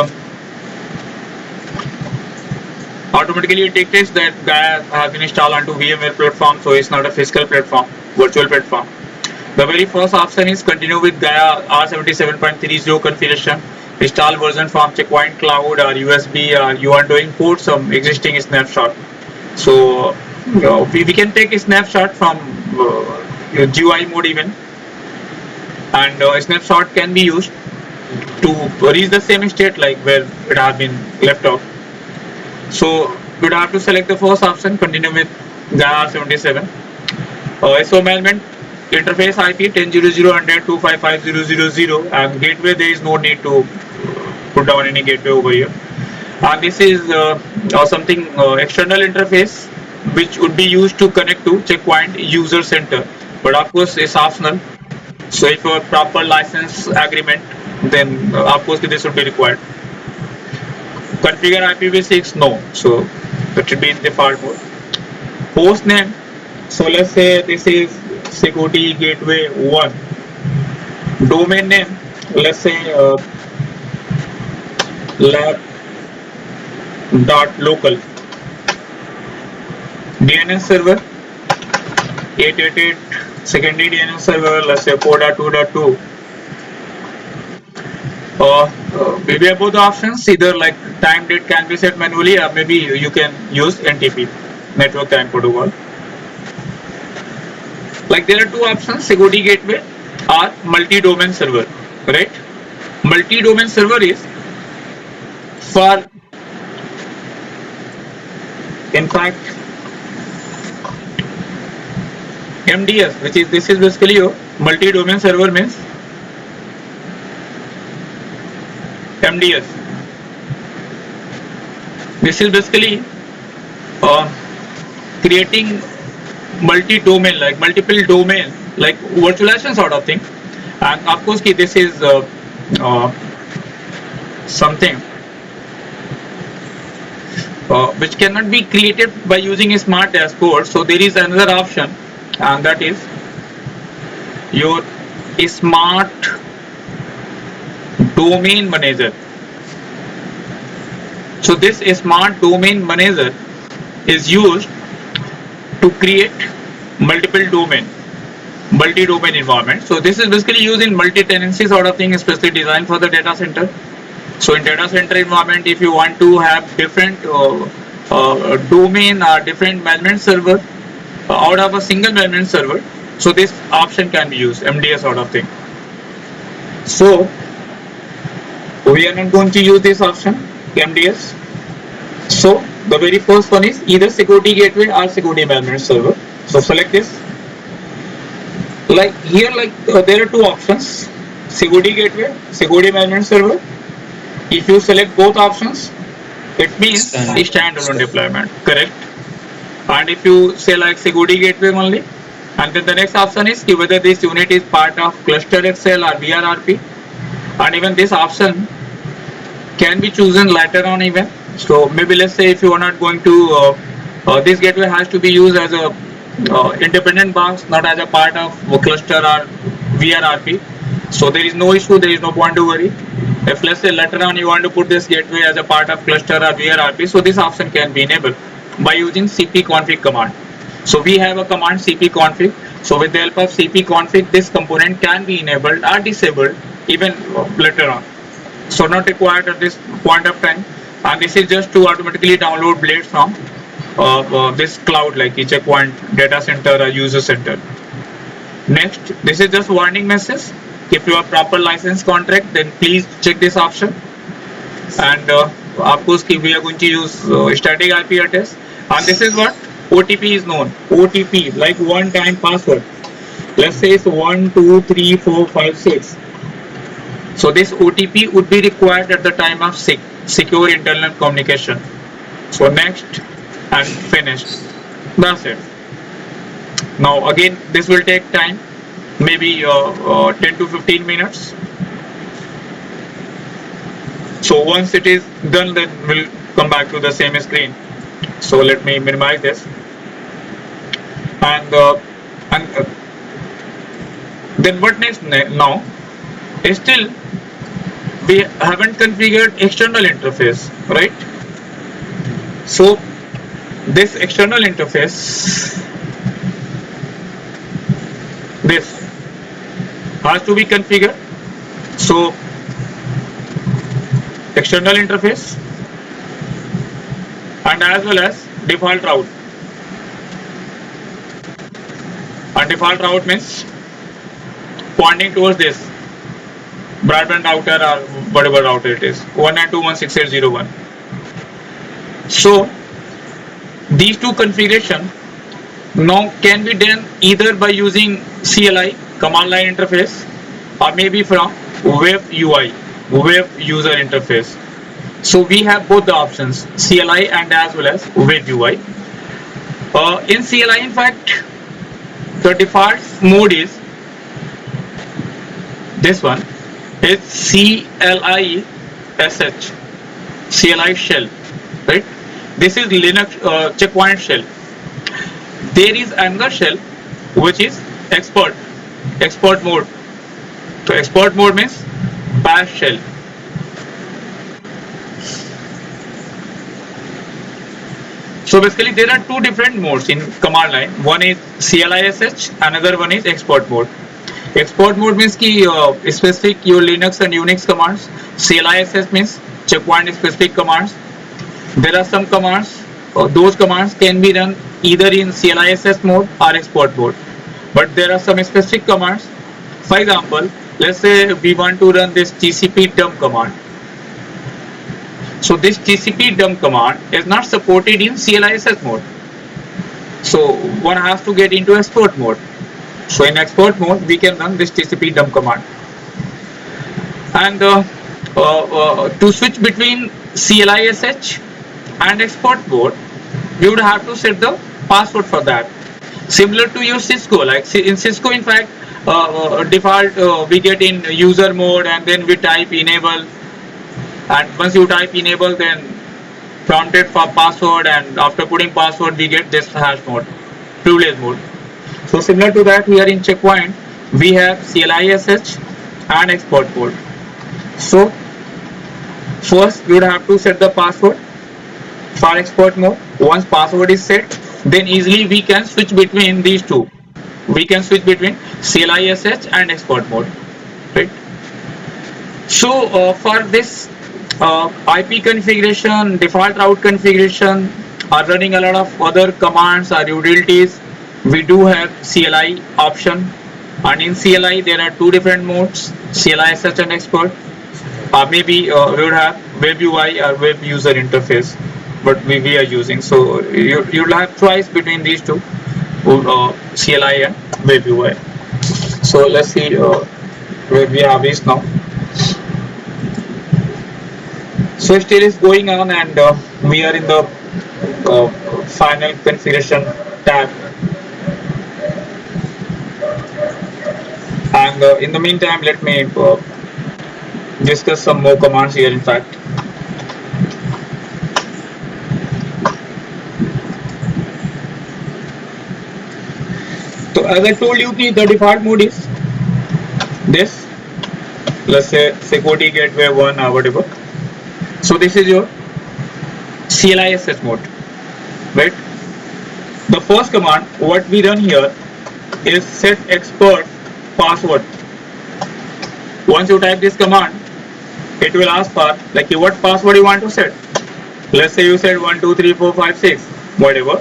automatically it dictates that Gaia has been installed onto VMware platform, so it's not a physical platform, virtual platform. The very first option is continue with Gaia R77.30 configuration. Install version from Checkpoint Cloud or USB, or you are doing port some existing snapshot. So we can take a snapshot from GUI mode even, and a snapshot can be used to reach the same state like where it has been left out. So you would have to select the first option, continue with Gaia R77. SO management interface IP 10.0.0.100.255.0.0.0, and gateway there is no need to put down any gateway over here. And this is something external interface which would be used to connect to Checkpoint user center, but of course it's optional. So if you have proper license agreement, then of course this would be required. Configure IPv6, no, so that should be in default mode. Host name, so let's say this is security gateway 1. Domain name, let's say lab.local. DNS server 888, secondary DNS server, let's say 4.2.2. Maybe have both options, either like time date can be set manually, or maybe you can use NTP, network time protocol. Like there are two options, security gateway or multi-domain server, right? Multi-domain server is for, in fact, MDS, which is, this is basically your multi-domain server means MDS. This is basically creating multi-domain, like multiple domain, like virtualization sort of thing. And of course this is something which cannot be created by using a SmartDashboard. So there is another option, and that is your smart domain manager. So this smart domain manager is used to create multi-domain environment. So this is basically used in multi-tenancy sort of thing, especially designed for the data center. So in data center environment, if you want to have different domain or different management server out of a single management server, so this option can be used, MDS sort of thing. So we are not going to use this option, MDS. So the very first one is either security gateway or security management server. So select this. Like here, there are two options, security gateway, security management server. If you select both options, it means standalone deployment, correct? And if you say like security gateway only, and then the next option is whether this unit is part of cluster XL or VRRP, and even this option can be chosen later on even. So maybe let's say if you are not going to, this gateway has to be used as a independent box, not as a part of cluster or VRRP. So there is no issue, there is no point to worry. If let's say later on you want to put this gateway as a part of cluster or VRRP, so this option can be enabled by using cpconfig command. So we have a command cpconfig. So with the help of cpconfig, this component can be enabled or disabled even later on. So not required at this point of time. And this is just to automatically download blades from this cloud, like Checkpoint data center or user center. Next, this is just warning message. If you have proper license contract, then please check this option. And of course we are going to use static IP address, and this is what OTP is known. OTP, like one time password. Let's say it's 1 2 3 4 5 6. So this OTP would be required at the time of secure internal communication. So next and finished. That's it. Now again, this will take time, maybe 10 to 15 minutes. So once it is done, then we'll come back to the same screen. So let me minimize this. And Then what next now? Still we haven't configured external interface, right? So this external interface, this has to be configured. So external interface and as well as default route. And default route means pointing towards this broadband router or whatever router it is, 192.168.0.1. So these two configuration now can be done either by using CLI, command line interface, or maybe from web UI, web user interface. So we have both the options, CLI and as well as web UI. In CLI, in fact, the default mode is this one. It's CLI SH, CLI shell, right? This is Linux checkpoint shell. There is another shell which is export mode. So export mode means bash shell. So basically there are two different modes in command line. One is CLISH, another one is export mode. Export mode means ki specific your Linux and Unix commands. CLISH means checkpoint specific commands. There are some commands, those commands can be run either in CLISH mode or export mode. But there are some specific commands. For example, let's say we want to run this TCP dump command. So this TCP dump command is not supported in CLISH mode. So one has to get into export mode. So in export mode, we can run this TCP dump command. And to switch between CLISH and export mode, we would have to set the password for that. Similar to your Cisco, like in Cisco, in fact, default we get in user mode and then we type enable. And once you type enable, then prompted for password, and after putting password, we get this hash mode, privilege mode. So similar to that, here in checkpoint, we have CLISH and export mode. So first, you would have to set the password for export mode. Once password is set, then easily we can switch between these two. We can switch between CLISH and export mode, right? So for this IP configuration, default route configuration, or running a lot of other commands or utilities, we do have CLI option. And in CLI there are two different modes, CLISH and export. Maybe we would have web UI or web user interface, but we are using. So you'll have choice between these two, CLI and web UI. So let's see where we have this now. So still is going on, and we are in the final configuration tab. And in the meantime, let me discuss some more commands here. In fact, so as I told you, the default mode is this. Let's say security gateway 1 or whatever. So this is your CLISH mode, right? The first command what we run here is set export password. Once you type this command, it will ask for like what password you want to set. Let's say you said 1 2 3 4 5 6 whatever,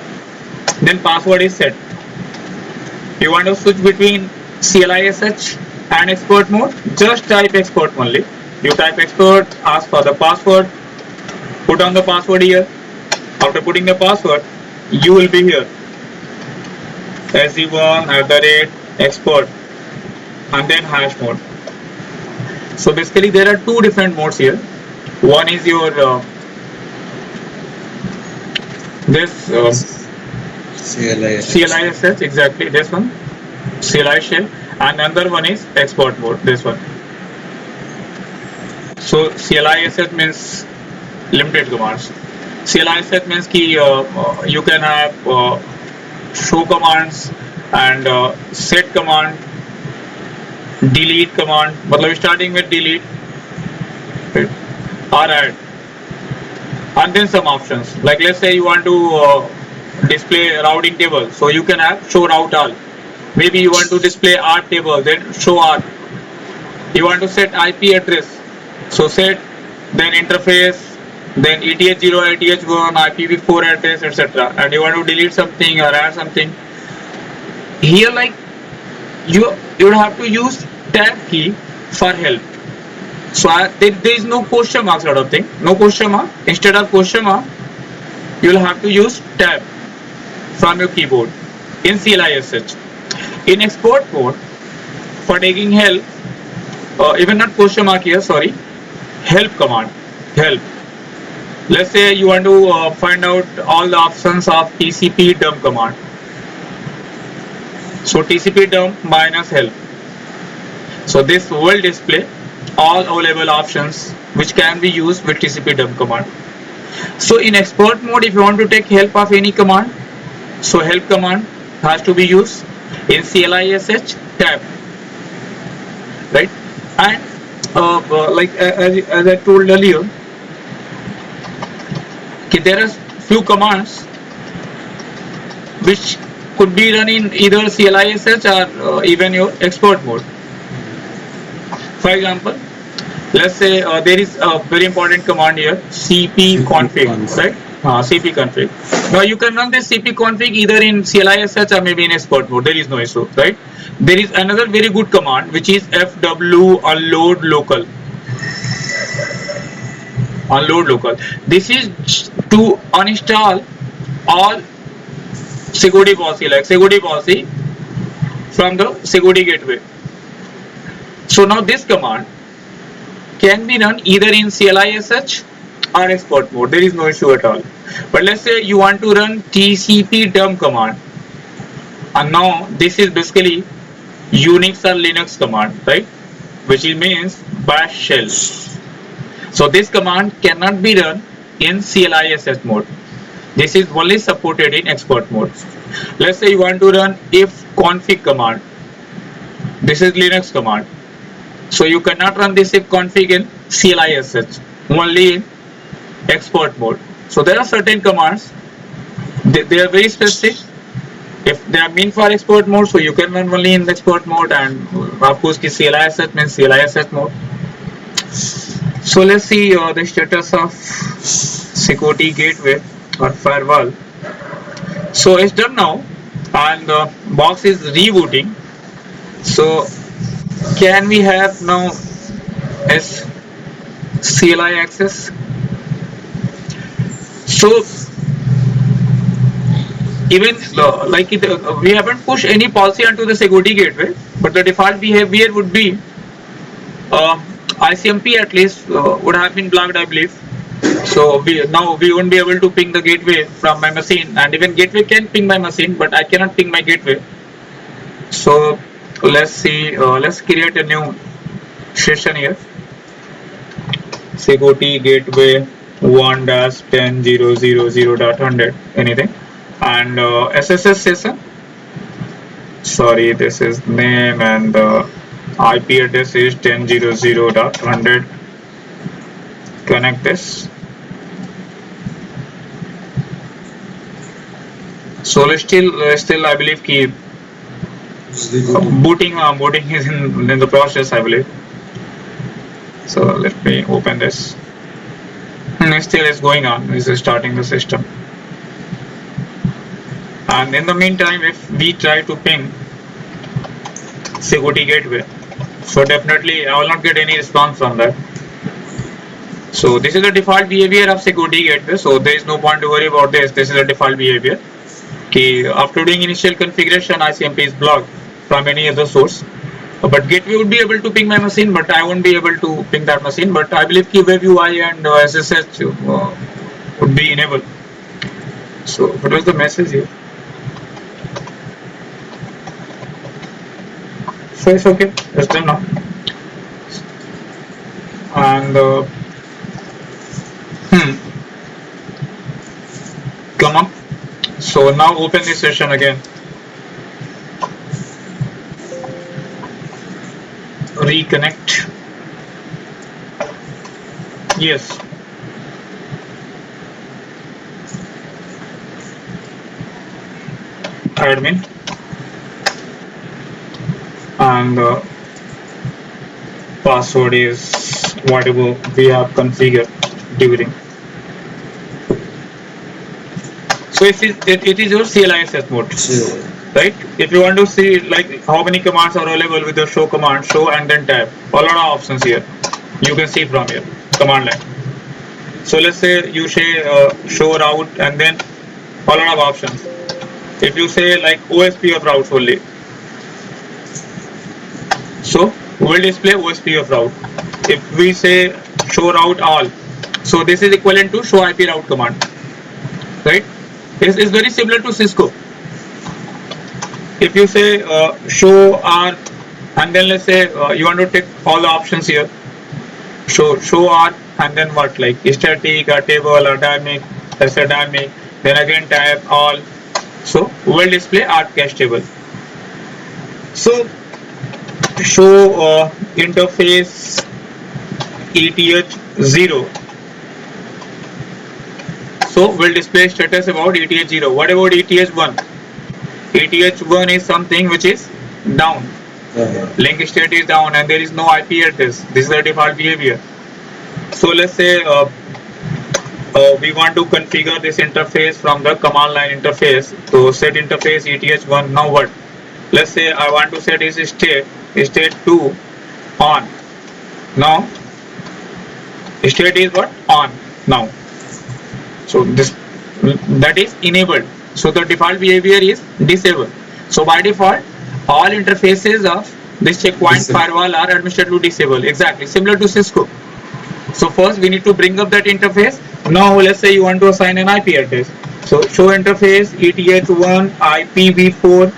then password is set. You want to switch between CLISH and export mode, just type export only. You type export, ask for the password, put on the password here. After putting the password, you will be here SE1 export and then hash mode. So basically there are two different modes here. One is your CLISH, exactly this one, CLI shell, and another one is export mode, this one. So CLISH means limited commands. CLISH means ki you can have show commands and set command delete command, मतलब starting with delete, right? Or add, and then some options. Like let's say you want to display routing table, so you can have show route all. Maybe you want to display art table, then show art. You want to set IP address, so set, then interface, then ETH0, ETH1, IPv4 address, etc. And you want to delete something or add something. Here, like you would have to use tab key for help. So there is no question mark sort of thing. No question mark. Instead of question mark, you will have to use tab from your keyboard in CLI/SH. In export mode, for taking help, even not question mark here, sorry, help command, help. Let's say you want to find out all the options of TCP dump command. So TCP dump minus help. So this will display all available options which can be used with TCP dump command. So in export mode, if you want to take help of any command, so help command has to be used in CLI/SH tab, right? And like as I told earlier, there are few commands which could be run in either CLI/SH or even your export mode. For example, let's say there is a very important command here, cpconfig, right? Cpconfig. Now you can run this cpconfig either in CLI/SH or maybe in export mode. There is no issue, right? There is another very good command which is fw unload local. Unload local. This is to uninstall all security policy, like security policy from the security gateway. So now this command can be run either in CLI/SH or export mode. There is no issue at all. But let's say you want to run TCP dump command, and now this is basically Unix or Linux command, right? Which means bash shell. So this command cannot be run in CLI/SH mode. This is only supported in export mode. Let's say you want to run if config command. This is Linux command. So you cannot run this if config in CLI/SH, only in export mode. So there are certain commands, they are very specific. If they are meant for export mode, so you can run only in the export mode, and of course CLI/SH means CLI/SH mode. So let's see the status of security gateway or firewall. So it's done now, and the box is rebooting. So can we have now as CLI access? So even like it, we haven't pushed any policy onto the security gateway, but the default behavior would be ICMP at least would have been blocked, I believe. So now we won't be able to ping the gateway from my machine, and even gateway can ping my machine, but I cannot ping my gateway. So let's see, let's create a new session here. Security gateway 1-10.0.0.100 anything, and SSS session. Sorry, this is name, and the IP address is 10.0.0.100. Connect this. So still I believe keep booting is in the process, I believe. So let me open this. And still is going on. This is starting the system. And in the meantime, if we try to ping security gateway, so definitely I will not get any response from that. So this is the default behavior of security gateway. So there is no point to worry about this. This is the default behavior. Okay, after doing initial configuration, ICMP is blocked from any other source. But gateway would be able to ping my machine, but I won't be able to ping that machine. But I believe web UI and SSH would be enabled. So what was the message here? So it's okay, it's done now. And come on. So now open this session again. reconnect. Yes. Admin and password is whatever we have configured during. So it is your CLI access mode, right? If you want to see like how many commands are available with the show command, show and then tab, a lot of options here. You can see from here command line. So let's say you say show route and then a lot of options. If you say like OSP of routes only, so will display OSP of route. If we say show route all, so this is equivalent to show IP route command, right? This is very similar to Cisco. If you say show R and then let's say you want to take all the options here, show R and then what, like static or table or dynamic, let's say dynamic, then again tab all. So will display R cache table. So show interface ETH0. So will display status about ETH0. What about ETH1? ETH1 is something which is down. Link state is down and there is no IP address. This is the default behavior. So let's say we want to configure this interface from the command line interface. So set interface ETH1. Now what? Let's say I want to set this state 2 on. Now state is what? On now. So this that is enabled. So the default behavior is disabled. So by default, all interfaces of this checkpoint firewall are administratively disabled. Exactly similar to Cisco. So first we need to bring up that interface. Now let's say you want to assign an IP address. So show interface ETH1 IPv4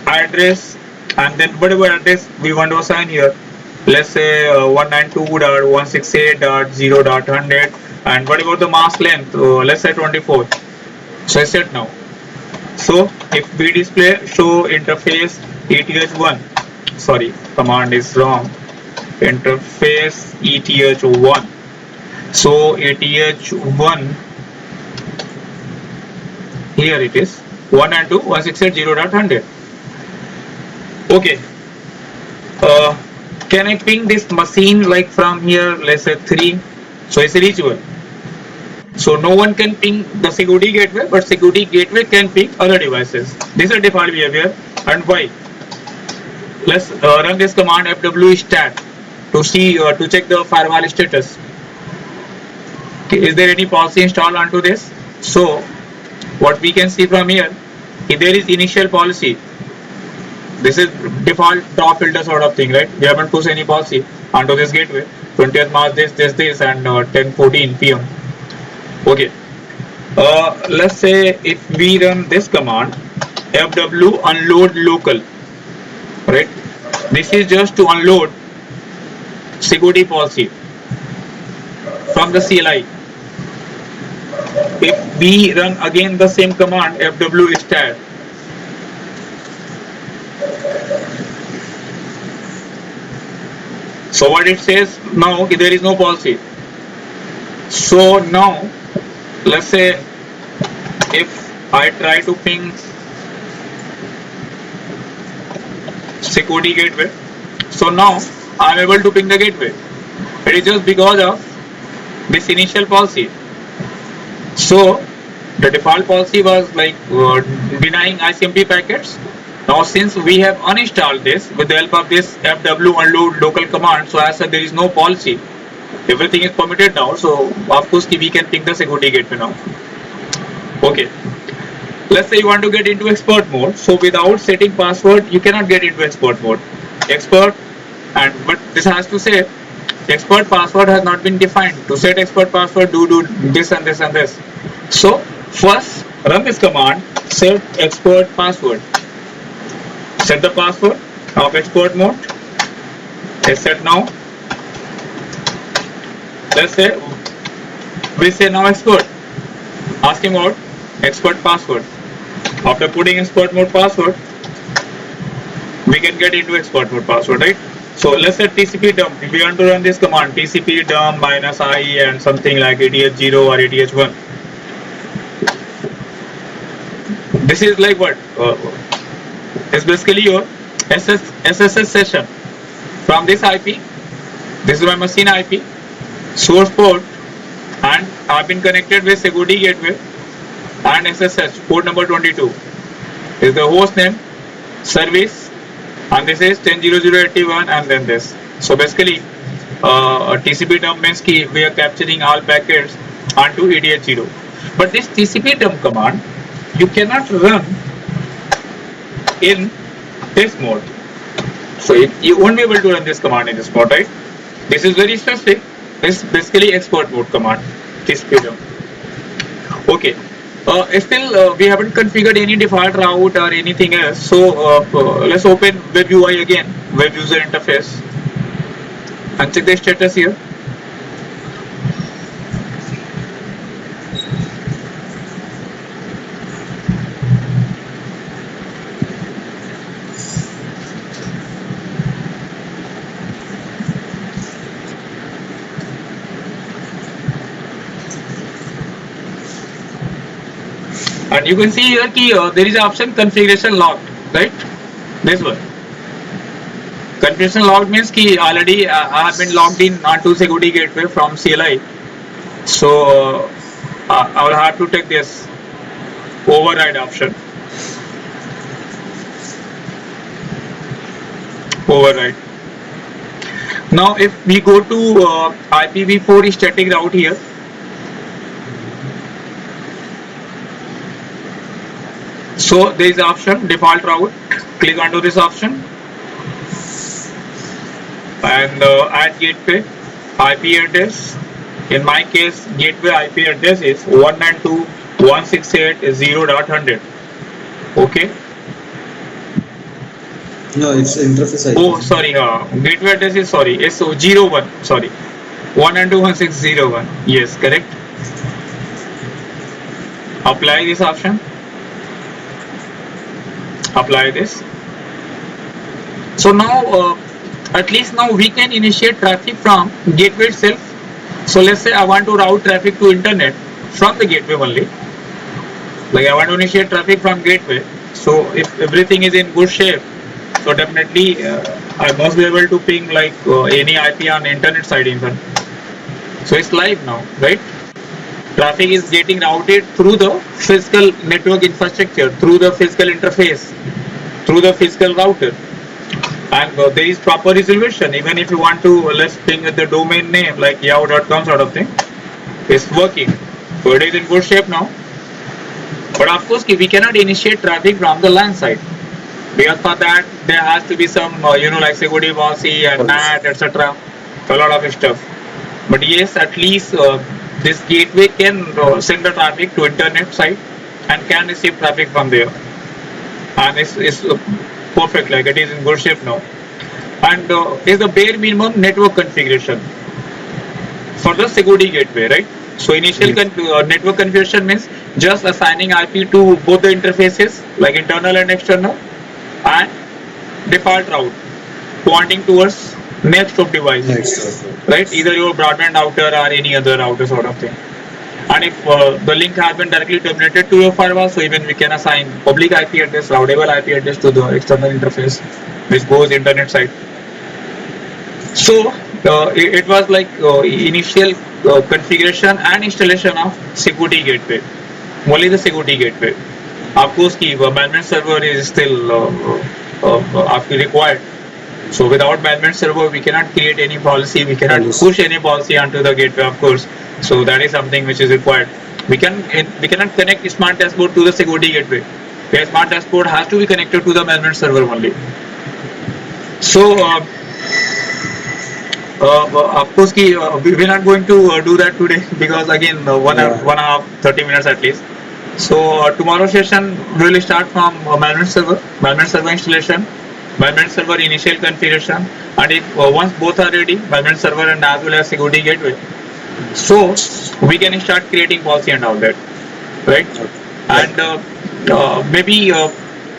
address and then whatever address we want to assign here. Let's say 192.168.0.100 and what about the mask length? Let's say 24. So I set now. So if we display show interface ETH1, sorry, command is wrong. Interface ETH1. So ETH1, here it is 192.168.0.100. Okay. Can I ping this machine like from here? Let's say 3. So it's reachable. So no one can ping the security gateway, but security gateway can ping other devices. This is default behavior. And why? Let's run this command fwstat to see to check the firewall status. Okay, is there any policy installed onto this? So what we can see from here, if there is initial policy, this is default drop filter sort of thing, right? We haven't pushed any policy onto this gateway. 20th March this and 10:14 p.m. Okay. Let's say if we run this command fw unload local, right? This is just to unload security policy from the CLI. If we run again the same command fwstat, so what it says now, there is no policy. So now let's say if I try to ping security gateway, so now I am able to ping the gateway. It is just because of this initial policy. So the default policy was like denying ICMP packets. Now since we have uninstalled this with the help of this fw unload local command, so as such there is no policy. Everything is permitted now, so of course we can ping the security gateway now. Okay. Let's say you want to get into expert mode. So without setting password, you cannot get into expert mode. Expert, but this has to say expert password has not been defined. To set expert password, do this and this and this. So first run this command, set expert password. Set the password of expert mode. Is set now. Let's say we say now expert. Ask him about expert password. After putting expert mode password, we can get into export mode password, right? So let's say TCP dump. If we want to run this command, TCP dump -i and something like ATH0 or ATH1. This is like what? It's basically your SSS session from this IP. This is my machine IP, source port, and I've been connected with security gateway and SSH port number 22. This is the host name, service, and this is 10.0.0.81 and then this. So basically TCP dump means we are capturing all packets onto ATH0. But this TCP dump command you cannot run in this mode. So you won't be able to run this command in this mode, right? This is very specific. This is basically export mode command, TCP dump. Okay. Still we haven't configured any default route or anything else, so let's open web UI again, web user interface, and check the status here. And you can see here there is an option configuration logged, right? This one. Configuration logged means already I have been logged in onto security gateway from CLI. So I will have to take this override option. Override. Now if we go to IPv4 static route here, so there is option default route. Click onto this option and add gateway IP address. In my case, gateway IP address is 192.168.0.100. Okay. No, it's interface IP. Oh, sorry. Gateway address is it's 01. Sorry, 192.168.0.1. Yes, correct. Apply this option. Apply this. So now at least now we can initiate traffic from gateway itself. So let's say I want to route traffic to internet from the gateway only, like I want to initiate traffic from gateway. So if everything is in good shape, so definitely I must be able to ping like any IP on internet side even. So it's live now, right? Traffic is getting routed through the physical network infrastructure, through the physical interface, through the physical router, and there is proper resolution. Even if you want to, let's ping with the domain name like yahoo.com sort of thing, it's working. So it is in good shape now. But of course we cannot initiate traffic from the LAN side, because for that there has to be some like security policy and NAT, etc., a lot of stuff. But yes, at least this gateway can send the traffic to internet site and can receive traffic from there, and it's perfect, like it is in good shape now. And is the bare minimum network configuration for the security gateway, right? So initial network configuration means just assigning IP to both the interfaces, like internal and external, and default route pointing towards next of device, right? Either your broadband router or any other router sort of thing. And if the link has been directly terminated to your firewall, so even we can assign public IP address, routable IP address to the external interface, which goes internet side. So it was like initial configuration and installation of security gateway, only the security gateway. Of course, the management server is still required. So without management server, we cannot create any policy, we cannot push any policy onto the gateway, of course. So that is something which is required. We cannot connect SmartDashboard to the security gateway. Where SmartDashboard has to be connected to the management server only. So of course, we're not going to do that today, because again 1 hour 30 minutes at least. So tomorrow session we will start from management server installation, management server initial configuration, and if once both are ready, management server and as well as security gateway, so we can start creating policy and all that, right? And maybe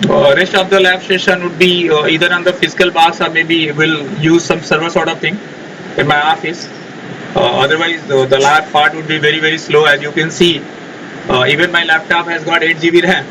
Rest of the lab session would be either on the physical box or maybe we'll use some server sort of thing in my office. Otherwise, the lab part would be very slow. As you can see, even my laptop has got 8 GB RAM.